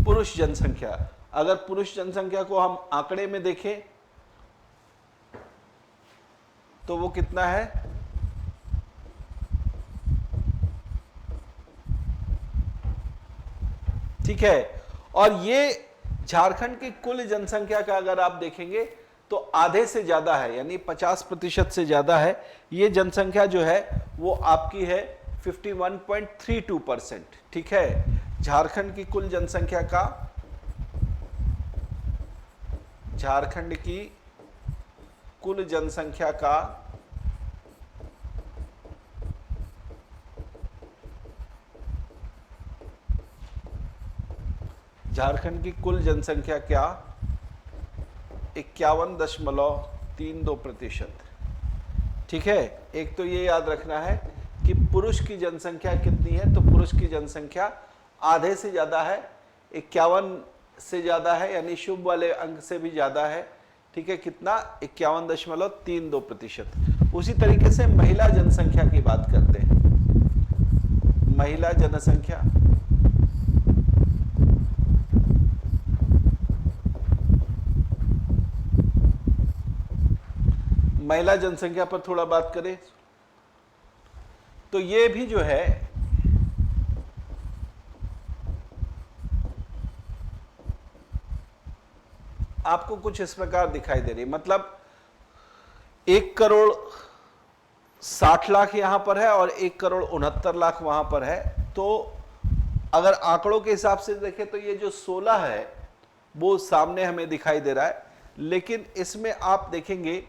पुरुष जनसंख्या, अगर पुरुष जनसंख्या को हम आंकड़े में देखें तो वो कितना है, ठीक है, और ये झारखंड की कुल जनसंख्या का अगर आप देखेंगे तो आधे से ज्यादा है, यानी 50% से ज्यादा है। ये जनसंख्या जो है वो आपकी है 51.32%। ठीक है, झारखंड की कुल जनसंख्या का, झारखंड की कुल जनसंख्या का झारखंड की कुल जनसंख्या क्या, 51.32%। ठीक है, एक तो ये याद रखना है कि पुरुष की जनसंख्या कितनी है, तो पुरुष की जनसंख्या आधे से ज्यादा है, 51 से ज्यादा है, यानी शुभ वाले अंक से भी ज्यादा है। ठीक है, कितना, 51.32%। उसी तरीके से महिला जनसंख्या की बात करते हैं। महिला जनसंख्या, महिला जनसंख्या पर थोड़ा बात करें तो ये भी जो है आपको कुछ इस प्रकार दिखाई दे रही है, मतलब 1,60,00,000 यहां पर है और 1,69,00,000 वहां पर है। तो अगर आंकड़ों के हिसाब से देखें तो ये जो 16 है वो सामने हमें दिखाई दे रहा है, लेकिन इसमें आप देखेंगे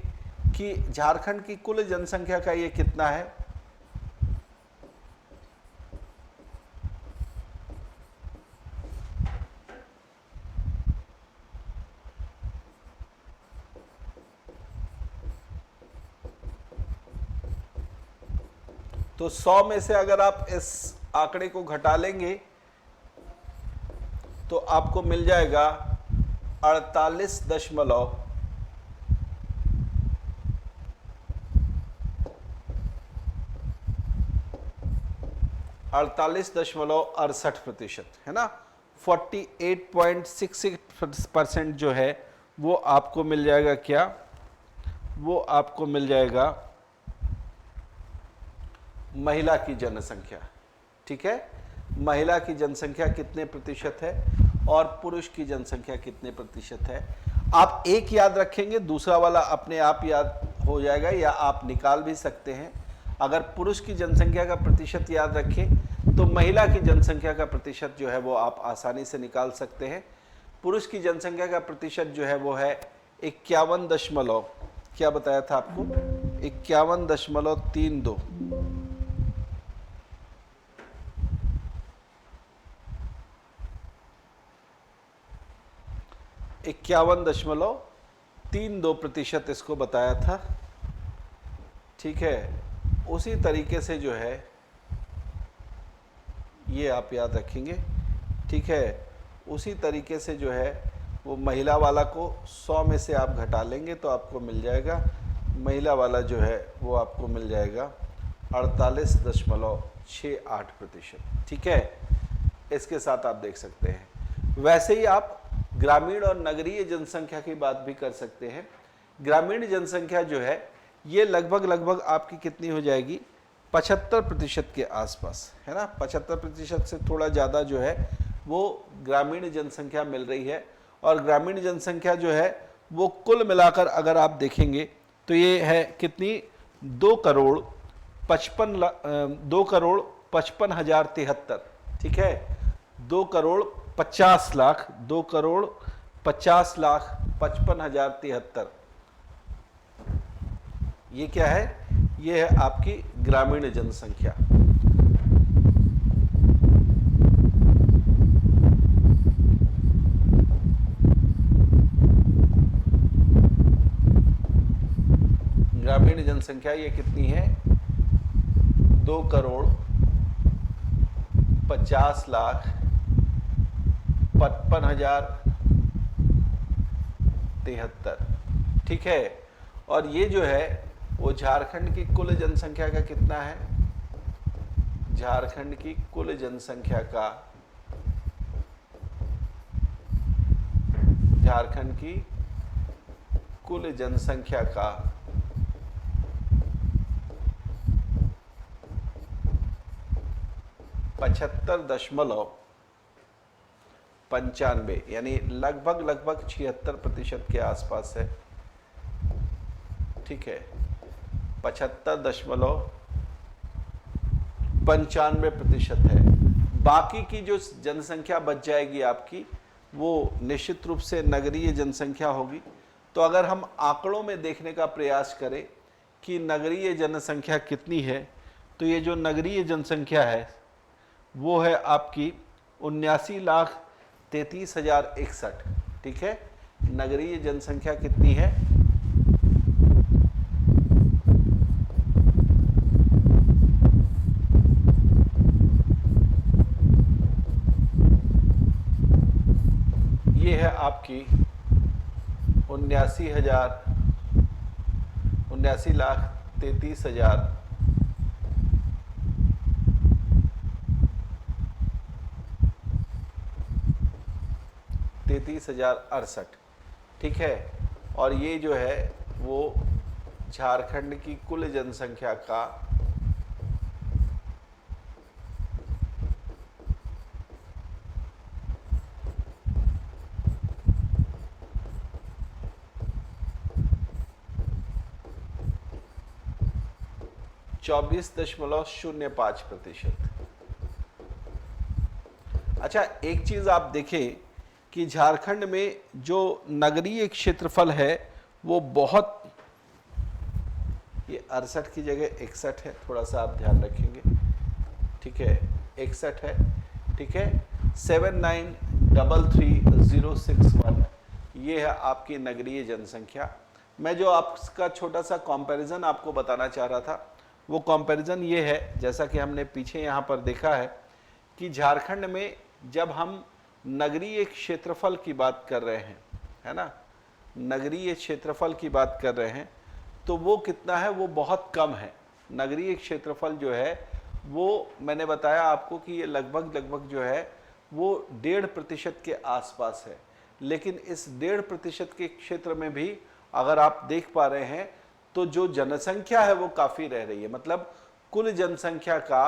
कि झारखंड की कुल जनसंख्या का ये कितना है, तो 100 में से अगर आप इस आंकड़े को घटा लेंगे तो आपको मिल जाएगा 48.68%, है ना। 48.66% जो है वो आपको मिल जाएगा, क्या, वो आपको मिल जाएगा महिला की जनसंख्या। ठीक है, महिला की जनसंख्या कितने प्रतिशत है और पुरुष की जनसंख्या कितने प्रतिशत है। आप एक याद रखेंगे, दूसरा वाला अपने आप याद हो जाएगा, या आप निकाल भी सकते हैं। अगर पुरुष की जनसंख्या का प्रतिशत याद रखें तो महिला की जनसंख्या का प्रतिशत जो है वो आप आसानी से निकाल सकते हैं। पुरुष की जनसंख्या का प्रतिशत जो है वो है 51 क्या बताया था आपको, 51.32, 51.32% इसको बताया था। ठीक है, उसी तरीके से जो है ये आप याद रखेंगे। ठीक है, उसी तरीके से जो है वो महिला वाला को 100 में से आप घटा लेंगे तो आपको मिल जाएगा, महिला वाला जो है वो आपको मिल जाएगा 48.68%। ठीक है, इसके साथ आप देख सकते हैं। वैसे ही आप ग्रामीण और नगरीय जनसंख्या की बात भी कर सकते हैं। ग्रामीण जनसंख्या जो है ये लगभग आपकी कितनी हो जाएगी, 75% के आसपास, है ना। 75% से थोड़ा ज़्यादा जो है वो ग्रामीण जनसंख्या मिल रही है। और ग्रामीण जनसंख्या जो है वो कुल मिलाकर अगर आप देखेंगे तो ये है कितनी, 2,55,073। ठीक है, 2,50,50,55,073। ये क्या है, ये है आपकी ग्रामीण जनसंख्या। ग्रामीण जनसंख्या ये कितनी है, 2,50,55,073। ठीक है, और ये जो है वो झारखंड की कुल जनसंख्या का कितना है, झारखंड की कुल जनसंख्या का, झारखंड की कुल जनसंख्या का 75.95, यानी लगभग 76% के आसपास है। ठीक है, 75.95% है। बाकी की जो जनसंख्या बच जाएगी आपकी वो निश्चित रूप से नगरीय जनसंख्या होगी। तो अगर हम आंकड़ों में देखने का प्रयास करें कि नगरीय जनसंख्या कितनी है, तो ये जो नगरीय जनसंख्या है वो है आपकी 79,33,061। ठीक है, नगरीय जनसंख्या कितनी है, ये है आपकी 79,33,000 33,068। ठीक है, और ये जो है वो झारखंड की कुल जनसंख्या का 24.05%। अच्छा, एक चीज आप देखें कि झारखंड में जो नगरीय क्षेत्रफल है वो बहुत, ये 68 की जगह 61 है, थोड़ा सा आप ध्यान रखेंगे। ठीक है, 61 है। ठीक है, 79333061 ये है आपकी नगरीय जनसंख्या। मैं जो आपका छोटा सा कंपैरिजन आपको बताना चाह रहा था वो कंपैरिजन ये है, जैसा कि हमने पीछे यहाँ पर देखा है कि झारखंड में जब हम नगरीय क्षेत्रफल की बात कर रहे हैं, है ना, नगरीय क्षेत्रफल की बात कर रहे हैं, तो वो कितना है, वो बहुत कम है। नगरीय क्षेत्रफल जो है वो मैंने बताया आपको कि ये लगभग जो है वो 1.5% के आसपास है। लेकिन इस 1.5% के क्षेत्र में भी अगर आप देख पा रहे हैं तो जो जनसंख्या है वो काफ़ी रह रही है। मतलब कुल जनसंख्या का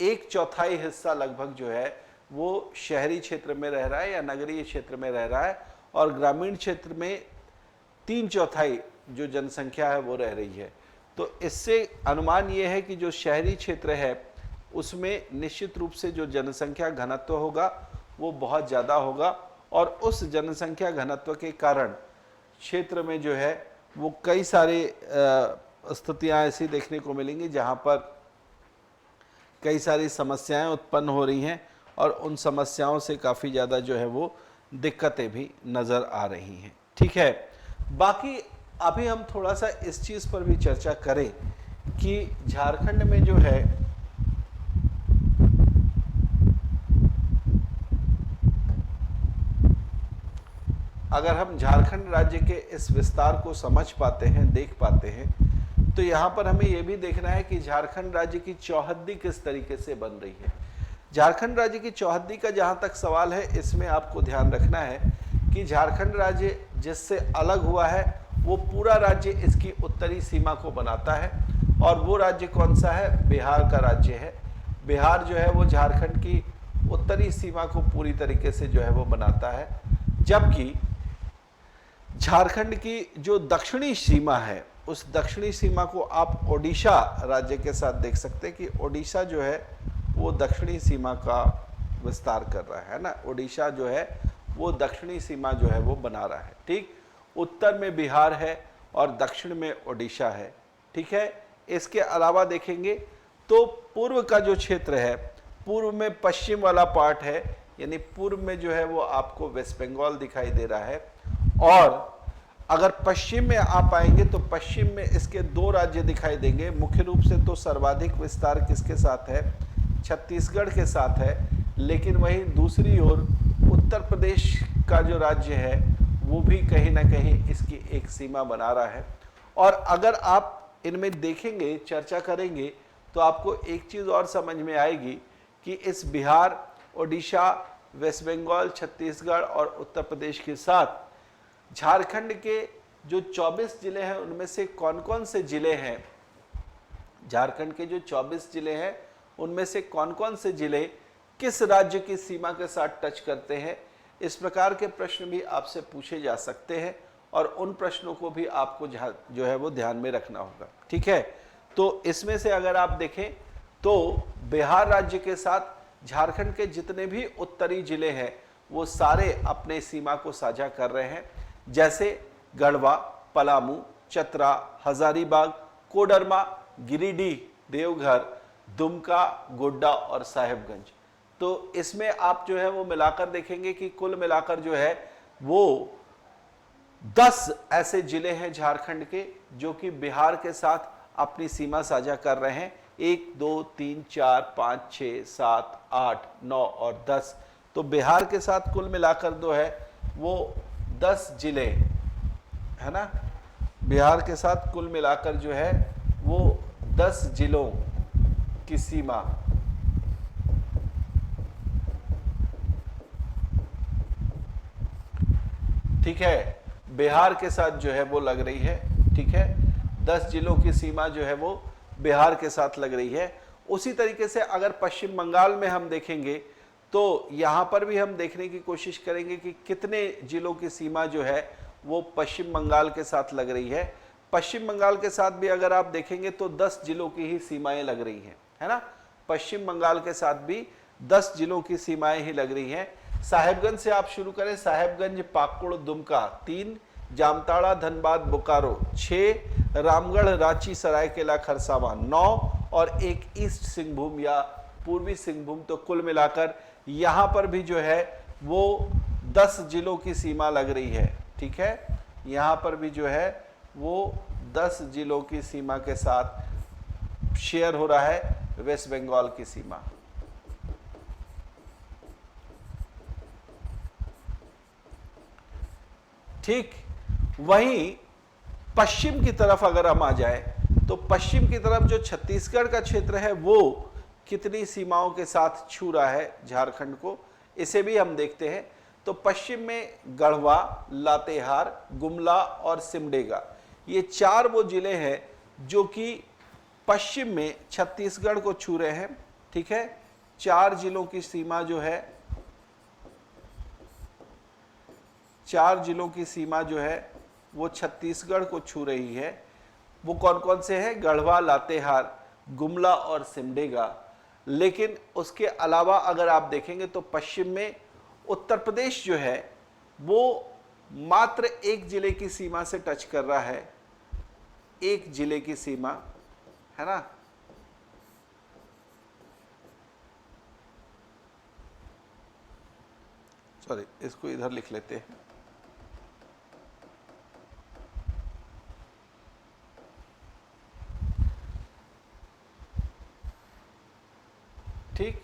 1/4 हिस्सा लगभग जो है वो शहरी क्षेत्र में रह रहा है या नगरीय क्षेत्र में रह रहा है, और ग्रामीण क्षेत्र में 3/4 जो जनसंख्या है वो रह रही है। तो इससे अनुमान ये है कि जो शहरी क्षेत्र है उसमें निश्चित रूप से जो जनसंख्या घनत्व होगा वो बहुत ज़्यादा होगा, और उस जनसंख्या घनत्व के कारण क्षेत्र में जो है वो कई सारे स्थितियां ऐसी देखने को मिलेंगी जहां पर कई सारी समस्याएं उत्पन्न हो रही हैं और उन समस्याओं से काफ़ी ज़्यादा जो है वो दिक्कतें भी नज़र आ रही हैं। ठीक है, बाकी अभी हम थोड़ा सा इस चीज़ पर भी चर्चा करें कि झारखंड में जो है अगर हम झारखंड राज्य के इस विस्तार को समझ पाते हैं, देख पाते हैं, तो यहाँ पर हमें यह भी देखना है कि झारखंड राज्य की चौहद्दी किस तरीके से बन रही है। झारखंड राज्य की चौहद्दी का जहाँ तक सवाल है, इसमें आपको ध्यान रखना है कि झारखंड राज्य जिससे अलग हुआ है वो पूरा राज्य इसकी उत्तरी सीमा को बनाता है, और वो राज्य कौन सा है? बिहार का राज्य है। बिहार जो है वो झारखंड की उत्तरी सीमा को पूरी तरीके से जो है वो बनाता है, जबकि झारखंड की जो दक्षिणी सीमा है उस दक्षिणी सीमा को आप ओडिशा राज्य के साथ देख सकते हैं कि ओडिशा जो है वो दक्षिणी सीमा का विस्तार कर रहा है ना। ओडिशा जो है वो दक्षिणी सीमा जो है वो बना रहा है। ठीक, उत्तर में बिहार है और दक्षिण में ओडिशा है। ठीक है, इसके अलावा देखेंगे तो पूर्व का जो क्षेत्र है, पूर्व में पश्चिम वाला पार्ट है, यानी पूर्व में जो है वो आपको वेस्ट बंगाल दिखाई दे रहा है। और अगर पश्चिम में आप आएंगे तो पश्चिम में इसके दो राज्य दिखाई देंगे। मुख्य रूप से तो सर्वाधिक विस्तार किसके साथ है? छत्तीसगढ़ के साथ है, लेकिन वहीं दूसरी ओर उत्तर प्रदेश का जो राज्य है वो भी कहीं ना कहीं इसकी एक सीमा बना रहा है। और अगर आप इनमें देखेंगे, चर्चा करेंगे, तो आपको एक चीज़ और समझ में आएगी कि इस बिहार, ओडिशा, वेस्ट बंगाल, छत्तीसगढ़ और उत्तर प्रदेश के साथ झारखंड के जो 24 जिले हैं उनमें से कौन कौन से जिले हैं, झारखंड के जो 24 जिले हैं उनमें से कौन कौन से जिले किस राज्य की सीमा के साथ टच करते हैं, इस प्रकार के प्रश्न भी आपसे पूछे जा सकते हैं और उन प्रश्नों को भी आपको जो है वो ध्यान में रखना होगा। ठीक है, तो इसमें से अगर आप देखें तो बिहार राज्य के साथ झारखंड के जितने भी उत्तरी जिले हैं वो सारे अपने सीमा को साझा कर रहे हैं, जैसे गढ़वा, पलामू, चतरा, हजारीबाग, कोडरमा, गिरिडीह, देवघर, दुमका, गोड्डा और साहेबगंज। तो इसमें आप जो है वो मिलाकर देखेंगे कि कुल मिलाकर जो है वो 10 ऐसे जिले हैं झारखंड के जो कि बिहार के साथ अपनी सीमा साझा कर रहे हैं। 1 2 3 4 5 6 7 8 9 और 10। तो बिहार के साथ कुल मिलाकर जो है वो 10 जिले है ना। बिहार के साथ कुल मिलाकर जो है वो 10 जिलों की सीमा ठीक है, बिहार के साथ जो है वो लग रही है। ठीक है, 10 जिलों की सीमा जो है वो बिहार के साथ लग रही है। उसी तरीके से अगर पश्चिम बंगाल में हम देखेंगे तो यहां पर भी हम देखने की कोशिश करेंगे कि कितने जिलों की सीमा जो है वो पश्चिम बंगाल के साथ लग रही है। पश्चिम बंगाल के साथ भी अगर आप देखेंगे तो 10 जिलों की ही सीमाएं लग रही हैं, है ना। पश्चिम बंगाल के साथ भी 10 जिलों की सीमाएं ही लग रही हैं। साहेबगंज से आप शुरू करें, साहेबगंज, पाकुड़, दुमका 3, जामताड़ा, धनबाद, बोकारो 6, रामगढ़, रांची, सरायकेला, खरसावां 9 और एक ईस्ट सिंहभूम या पूर्वी सिंहभूम। तो कुल मिलाकर यहां पर भी जो है वो 10 जिलों की सीमा लग रही है। ठीक है, यहां पर भी जो है वो 10 जिलों की सीमा के साथ शेयर हो रहा है वेस्ट बंगाल की सीमा। ठीक, वहीं पश्चिम की तरफ अगर हम आ जाए तो पश्चिम की तरफ जो छत्तीसगढ़ का क्षेत्र है वो कितनी सीमाओं के साथ छू रहा है झारखंड को, इसे भी हम देखते हैं। तो पश्चिम में गढ़वा, लातेहार, गुमला और सिमडेगा, ये 4 वो जिले हैं जो कि पश्चिम में छत्तीसगढ़ को छू रहे हैं। ठीक है, 4 जिलों की सीमा जो है, 4 जिलों की सीमा जो है वो छत्तीसगढ़ को छू रही है। वो कौन कौन से हैं? गढ़वा, लातेहार, गुमला और सिमडेगा। लेकिन उसके अलावा अगर आप देखेंगे तो पश्चिम में उत्तर प्रदेश जो है वो मात्र एक जिले की सीमा से टच कर रहा है, एक जिले की सीमा, है ना, सॉरी इसको इधर लिख लेते हैं, ठीक,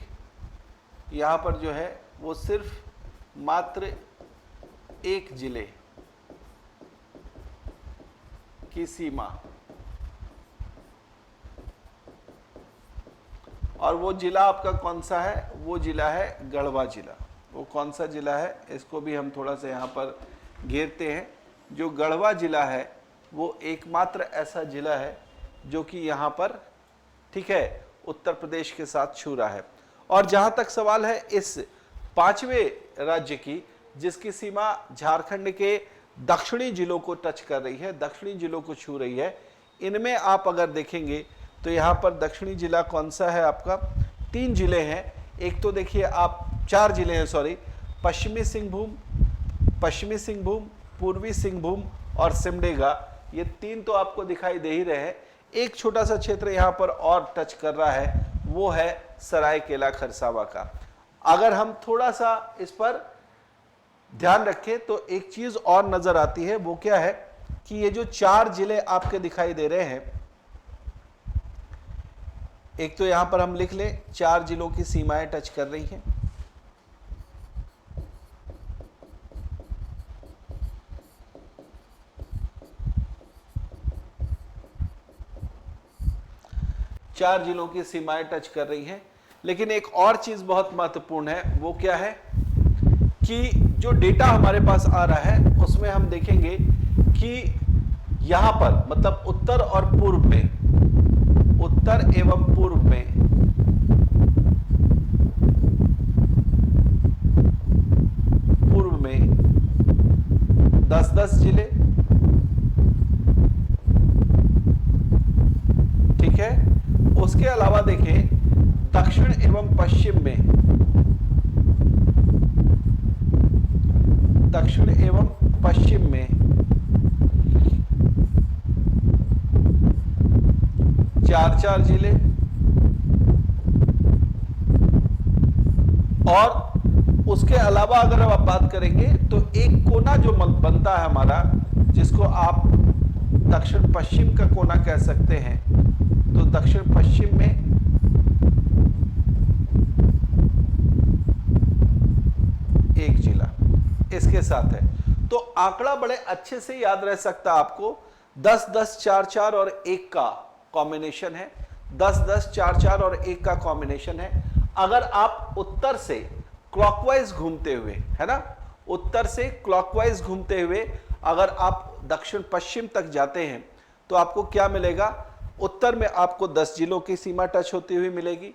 यहां पर जो है वो सिर्फ मात्र एक जिले की सीमा, और वो जिला आपका कौन सा है, वो जिला है गढ़वा जिला। वो कौन सा जिला है, इसको भी हम थोड़ा सा यहाँ पर घेरते हैं। जो गढ़वा जिला है वो एकमात्र ऐसा जिला है जो कि यहाँ पर, ठीक है, उत्तर प्रदेश के साथ छू रहा है। और जहां तक सवाल है इस पांचवें राज्य की, जिसकी सीमा झारखंड के दक्षिणी जिलों को टच कर रही है, दक्षिणी जिलों को छू रही है, इनमें आप अगर देखेंगे तो यहाँ पर दक्षिणी जिला कौन सा है आपका, 3 जिले हैं। एक तो देखिए आप 4 जिले हैं, सॉरी, पश्चिमी सिंहभूम, पूर्वी सिंहभूम और सिमडेगा, ये 3 तो आपको दिखाई दे ही रहे हैं। एक छोटा सा क्षेत्र यहाँ पर और टच कर रहा है, वो है सरायकेला खरसावां का। अगर हम थोड़ा सा इस पर ध्यान रखें तो एक चीज और नजर आती है, वो क्या है कि ये जो 4 जिले आपके दिखाई दे रहे हैं, एक तो यहां पर हम लिख लें 4 जिलों की सीमाएं टच कर रही हैं, चार जिलों की सीमाएं टच कर रही हैं। लेकिन एक और चीज बहुत महत्वपूर्ण है, वो क्या है कि जो डेटा हमारे पास आ रहा है उसमें हम देखेंगे कि यहां पर मतलब उत्तर और पूर्व में, उत्तर एवं पूर्व में पूर्व में 10-10 जिले, ठीक है। उसके अलावा देखें दक्षिण एवं पश्चिम में, दक्षिण एवं पश्चिम में 4-4 जिले, और उसके अलावा अगर हम आप बात करेंगे तो एक कोना जो बनता है हमारा, जिसको आप दक्षिण पश्चिम का कोना कह सकते हैं, तो दक्षिण पश्चिम में एक जिला इसके साथ है। तो आंकड़ा बड़े अच्छे से याद रह सकता आपको, 10-10, 4-4 और 1 का कॉम्बिनेशन है, 10-10, 4-4 और 1 का कॉम्बिनेशन है। अगर आप उत्तर से क्लॉकवाइज घूमते हुए, है ना, उत्तर से क्लॉकवाइज घूमते हुए अगर आप दक्षिण पश्चिम तक जाते हैं तो आपको क्या मिलेगा, उत्तर में आपको 10 जिलों की सीमा टच होती हुई मिलेगी,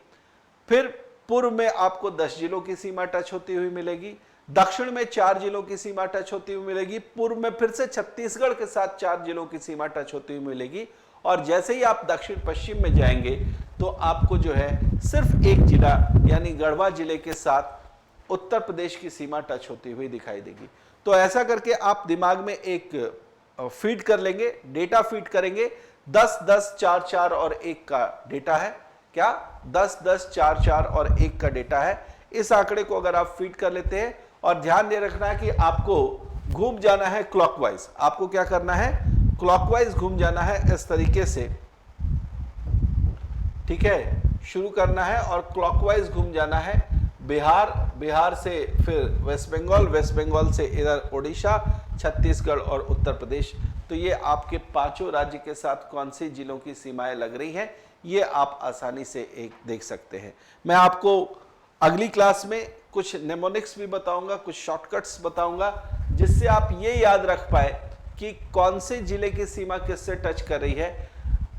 फिर पूर्व में आपको 10 जिलों की सीमा टच होती हुई मिलेगी, दक्षिण में 4 जिलों की सीमा टच होती हुई मिलेगी, पूर्व में फिर से छत्तीसगढ़ के साथ 4 जिलों की सीमा टच होती हुई मिलेगी, और जैसे ही आप दक्षिण पश्चिम में जाएंगे तो आपको जो है सिर्फ एक जिला यानी गढ़वा जिले के साथ उत्तर प्रदेश की सीमा टच होती हुई दिखाई देगी। तो ऐसा करके आप दिमाग में एक फीड कर लेंगे, डेटा फीड करेंगे। 10-10, 4-4 और 1 का डेटा है, क्या 10-10, 4-4 और 1 का डेटा है। इस आंकड़े को अगर आप फीड कर लेते हैं, और ध्यान दे रखना है कि आपको घूम जाना है क्लॉकवाइज, आपको क्या करना है, क्लॉकवाइज घूम जाना है इस तरीके से, ठीक है, शुरू करना है और क्लॉकवाइज घूम जाना है। बिहार से फिर वेस्ट बंगाल से इधर ओडिशा, छत्तीसगढ़ और उत्तर प्रदेश। तो ये आपके 5 राज्य के साथ कौन सी जिलों की सीमाएं लग रही हैं, ये आप आसानी से एक देख सकते हैं। मैं आपको अगली क्लास में कुछ नेमोनिक्स भी बताऊंगा, कुछ शॉर्टकट्स बताऊंगा, जिससे आप ये याद रख पाए कि कौन से जिले की सीमा किससे टच कर रही है।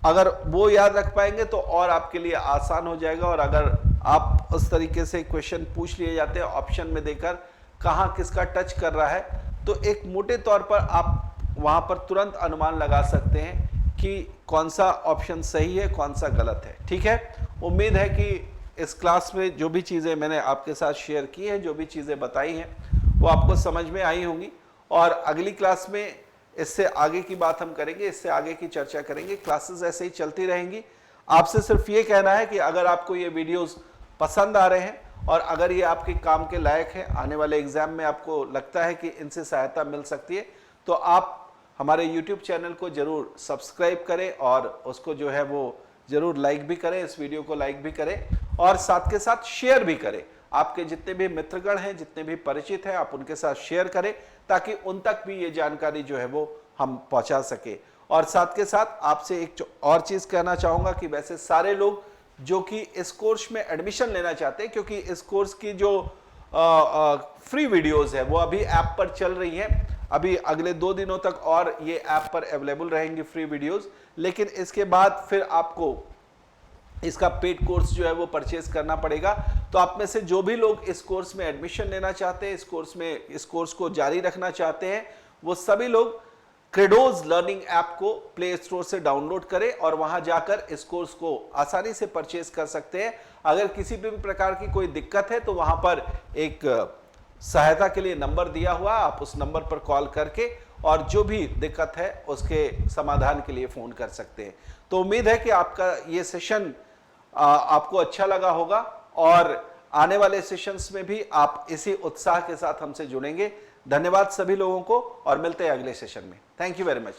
अगर वो याद रख पाएंगे तो और आपके लिए आसान हो जाएगा। और अगर आप उस तरीके से क्वेश्चन पूछ लिए जाते हैं ऑप्शन में देकर कहां किसका टच कर रहा है, तो एक मोटे तौर पर आप वहां पर तुरंत अनुमान लगा सकते हैं कि कौन सा ऑप्शन सही है, कौन सा गलत है। ठीक है, उम्मीद है कि इस क्लास में जो भी चीज़ें मैंने आपके साथ शेयर की हैं, जो भी चीज़ें बताई हैं, वो आपको समझ में आई होंगी। और अगली क्लास में इससे आगे की बात हम करेंगे, इससे आगे की चर्चा करेंगे। क्लासेस ऐसे ही चलती रहेंगी। आपसे सिर्फ ये कहना है कि अगर आपको ये वीडियोस पसंद आ रहे हैं और अगर ये आपके काम के लायक है, आने वाले एग्जाम में आपको लगता है कि इनसे सहायता मिल सकती है, तो आप हमारे YouTube चैनल को जरूर सब्सक्राइब करें और उसको जो है वो जरूर लाइक भी करें, इस वीडियो को लाइक भी करें और साथ के साथ शेयर भी करें। आपके जितने भी मित्रगण हैं, जितने भी परिचित हैं, आप उनके साथ शेयर करें ताकि उन तक भी ये जानकारी जो है वो हम पहुंचा सके। और साथ के साथ आपसे एक और चीज कहना चाहूंगा कि वैसे सारे लोग जो कि इस कोर्स में एडमिशन लेना चाहते हैं, क्योंकि इस कोर्स की जो फ्री वीडियोस है वो अभी ऐप पर चल रही हैं, अभी अगले 2 दिनों तक और ये ऐप पर अवेलेबल रहेंगी फ्री वीडियोस, लेकिन इसके बाद फिर आपको इसका पेड कोर्स जो है वो परचेज करना पड़ेगा। तो आप में से जो भी लोग इस कोर्स में एडमिशन लेना चाहते हैं, इस कोर्स को जारी रखना चाहते हैं, वो सभी लोग क्रेडोज लर्निंग ऐप को प्ले स्टोर से डाउनलोड करें और वहां जाकर इस कोर्स को आसानी से परचेज कर सकते हैं। अगर किसी भी प्रकार की कोई दिक्कत है तो वहां पर एक सहायता के लिए नंबर दिया हुआ, आप उस नंबर पर कॉल करके और जो भी दिक्कत है उसके समाधान के लिए फोन कर सकते हैं। तो उम्मीद है कि आपका ये सेशन आपको अच्छा लगा होगा और आने वाले सेशंस में भी आप इसी उत्साह के साथ हमसे जुड़ेंगे। धन्यवाद सभी लोगों को और मिलते हैं अगले सेशन में। Thank you very much.